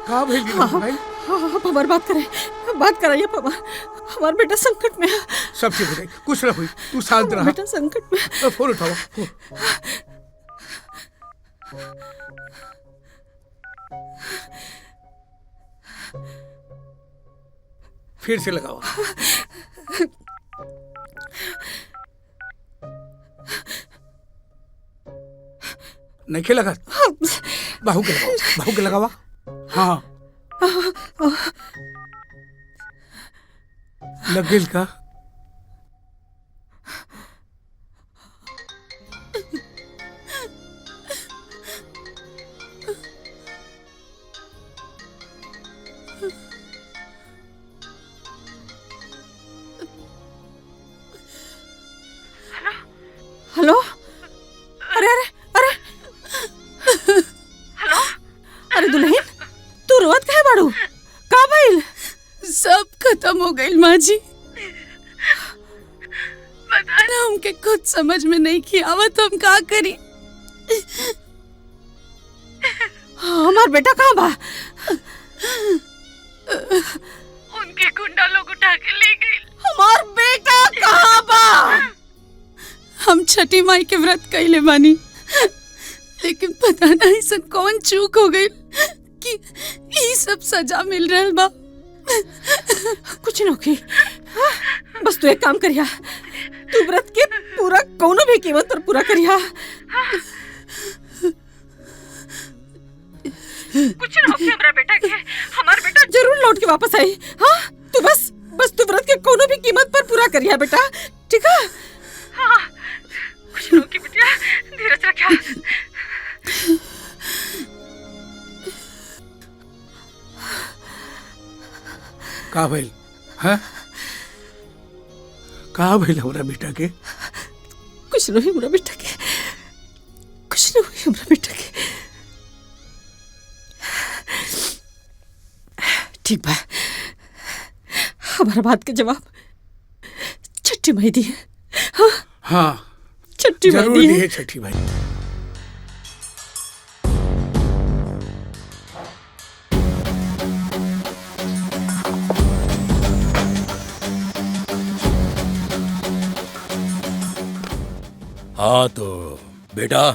का भेल भाई? आप हमारी बात कराइए पापा। हमारा बेटा संकट में है। सब ठीक हो जाएगी, कुछ ना हुई, तू शांत रहा। बेटा संकट में। फोन उठाओ। फिर से लगाओ। नहीं लगा? बाहू के लगावा। हाँ लग गेल का? हेलो, अरे अरे अरे हेलो, अरे दुल्हन, तू रोवत काहे बाड़ू? का भइल? सब खत्म हो गई माँ जी। पता ना, हमके कुछ समझ में नहीं किया आवत, हम का करी। हमार बेटा कहाँ बा? के गुंडा लोग उठा के ले गए। हमार बेटा कहाँ बा? हम छठी माई के व्रत कैले बानी, लेकिन पता नहीं सन कौन चूक हो गई कि ये सब सजा मिल रहल बा। कुछ न होगी, बस तू एक काम करिया, तू व्रत के पूरा कोनो भी कीमत पर पूरा करिया। कुछ न होगी हमरा बेटा के, हमार बेटा जरूर लौट के वापस आई। हाँ, तू बस तू व्रत के कोनो भी कीमत पर पूरा करिया बेटा, ठीक है? हाँ, कुछ न होगी बेटा, धीरज रखिया। का भइल? हाँ? का भइल हमरा बेटा के? कुछ नहीं हमरा बेटा के, कुछ नहीं हुई हमरा बेटा के। ठीक बा, हमारा बात के जवाब छठी माई दी है। हाँ, हाँ, छठी माई जरूर दी दी है। है छठी माई। हाँ तो बेटा,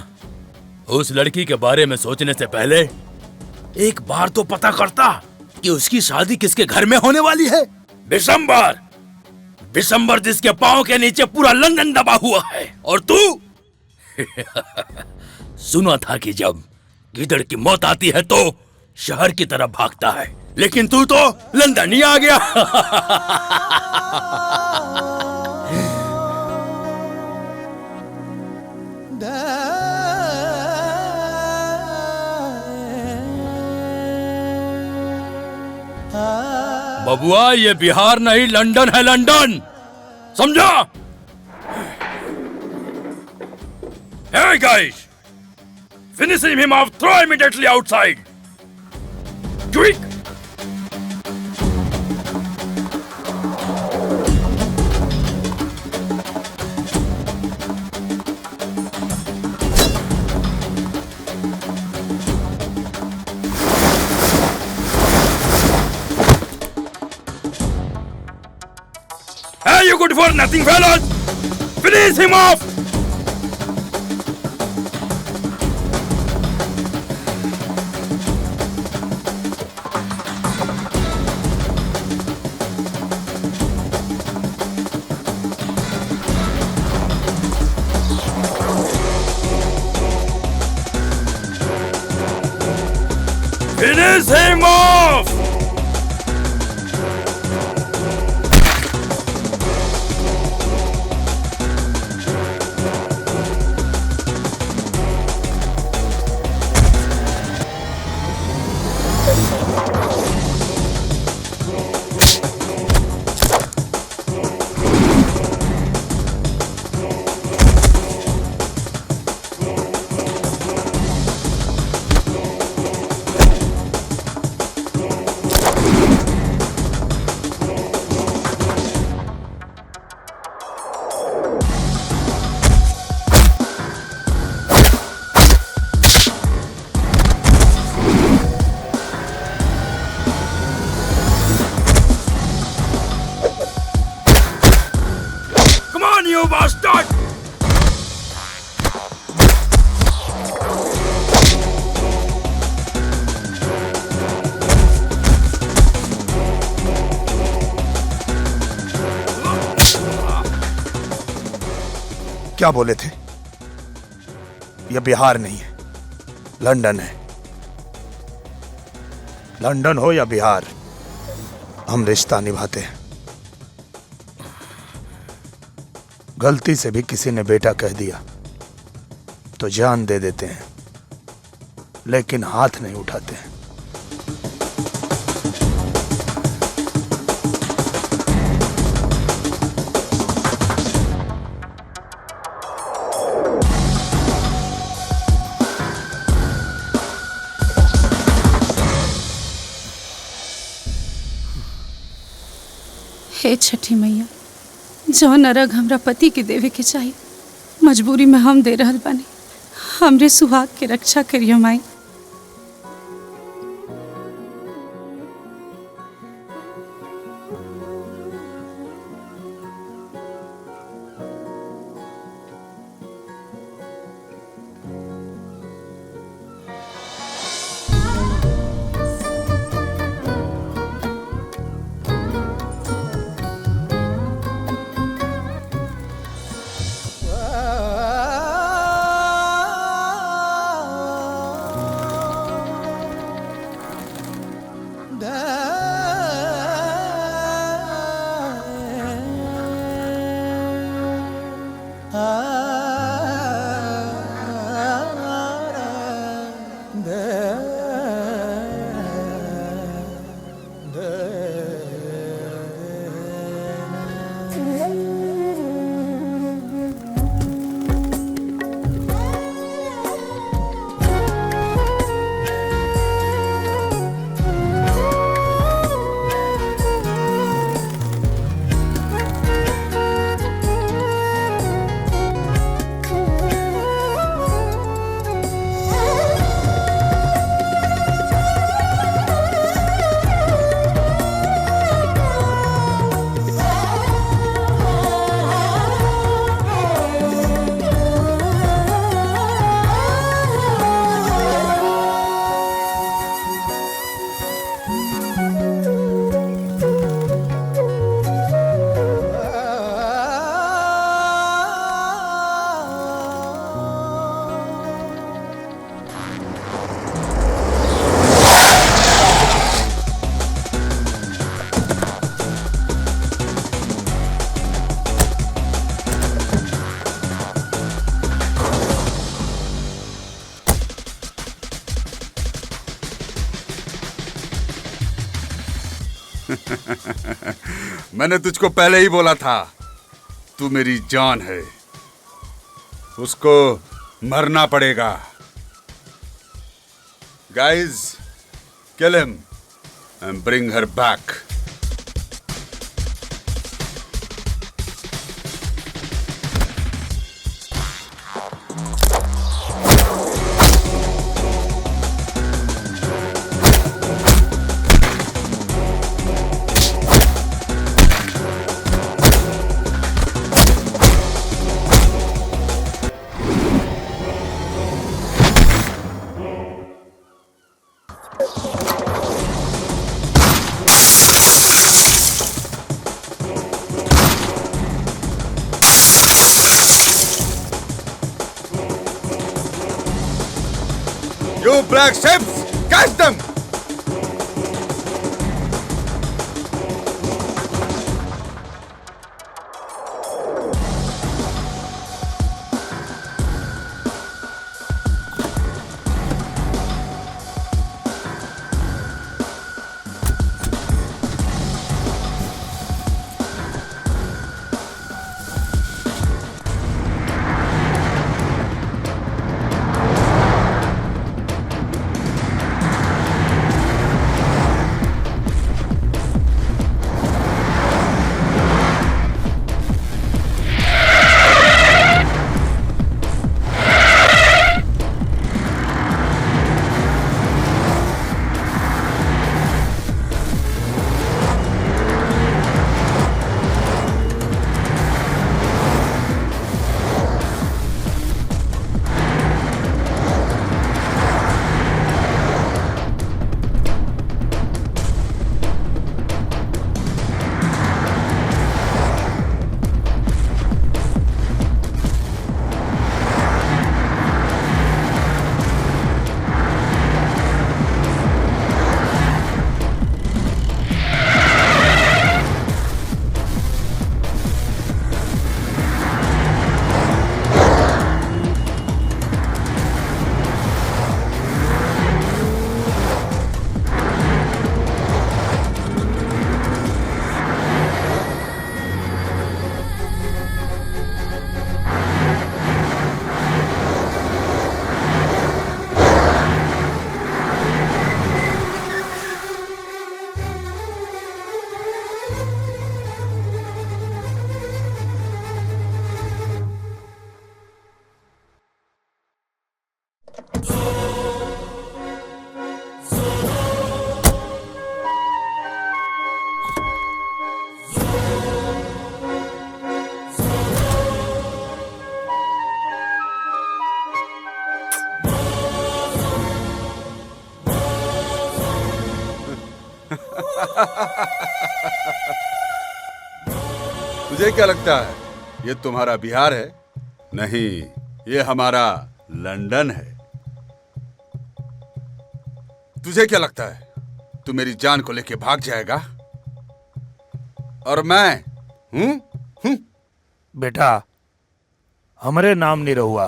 उस लड़की के बारे में सोचने से पहले एक बार तो पता करता कि उसकी शादी किसके घर में होने वाली है। बिशंबर, बिशंबर जिसके पांव के नीचे पूरा लंदन दबा हुआ है, और तू सुना था कि जब गीदड़ की मौत आती है तो शहर की तरफ भागता है, लेकिन तू तो लंदन ही आ गया। बबुआ, ये बिहार नहीं लंदन है, लंदन, समझा? Hey guys, finishing him off, throw immediately outside. Quick! Hey, you good for nothing, fellas! Finish him off! Finish him off! Come on, you bastard! क्या बोले थे? यह बिहार नहीं है, लंदन है। लंदन हो या बिहार, हम रिश्ता निभाते हैं। गलती से भी किसी ने बेटा कह दिया तो जान दे देते हैं, लेकिन हाथ नहीं उठाते हैं। हे छठी मैया, जौन अरग हमरा पति के देवे के चाहिए, मजबूरी में हम दे रहल बानी। हमरे सुहाग के रक्षा करियो माई। मैंने तुझको पहले ही बोला था, तू मेरी जान है, उसको मरना पड़ेगा। Guys, kill him and bring her back. You black ships, catch them! तुझे क्या लगता है ये तुम्हारा बिहार है? नहीं, ये हमारा लंदन है। तुझे क्या लगता है तू मेरी जान को लेके भाग जाएगा? और मैं हूं? बेटा, हमारे नाम नहीं रहुआ।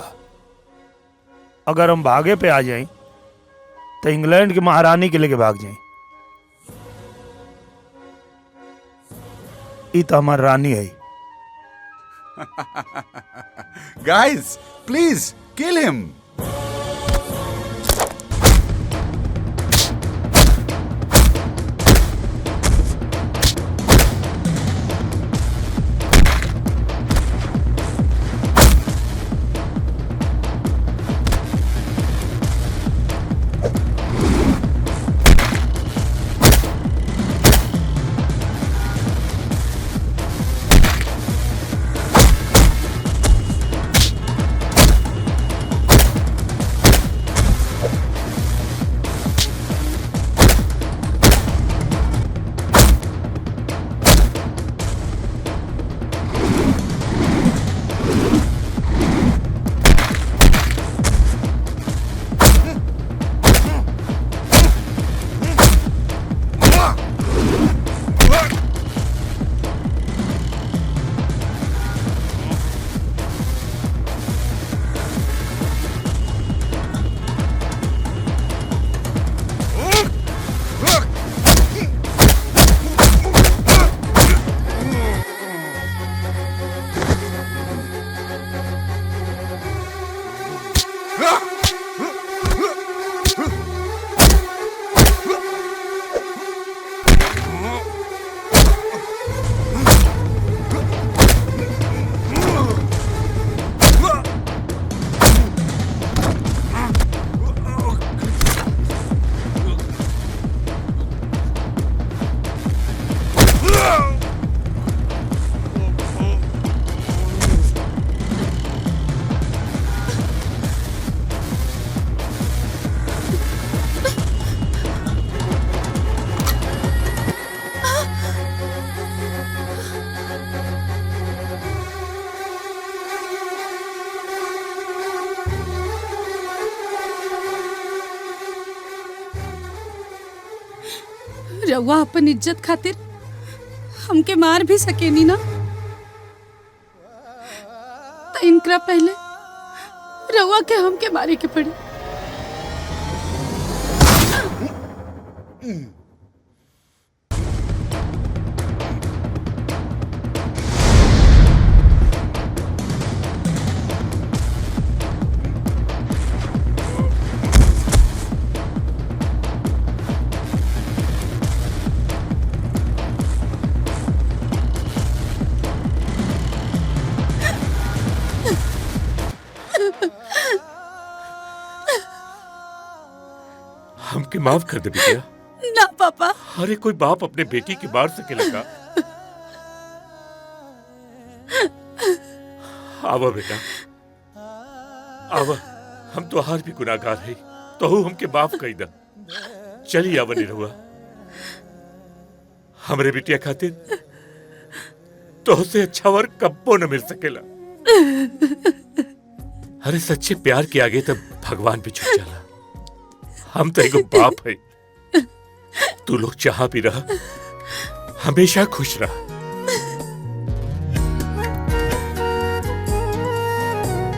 अगर हम भागे पे आ जाएं तो इंग्लैंड की महारानी के लेके भाग जाएं। ये तो हमारी रानी है। Guys, please kill him. रउआ अपन इज्जत खातिर हमके मार भी सकेनी ना, तो इनकरा पहले रउआ के हमके मारे के पड़ी। हमके माफ कर दे बिटिया। ना पापा। अरे कोई बाप अपने बेटी की मार सके लगा? आवा बेटा आवा, हम तो हार भी गुनाहगार है, तो हमके माफ कही दा। चलिए आवा निरहुआ, हमरे बिटिया खातिर तो से अच्छा वर कब्बो न मिल सकेला। अरे सच्चे प्यार के आगे तब भगवान भी झुक जाला। हम तो एक बाप है, तू लोग चाह भी रहा, हमेशा खुश रहा।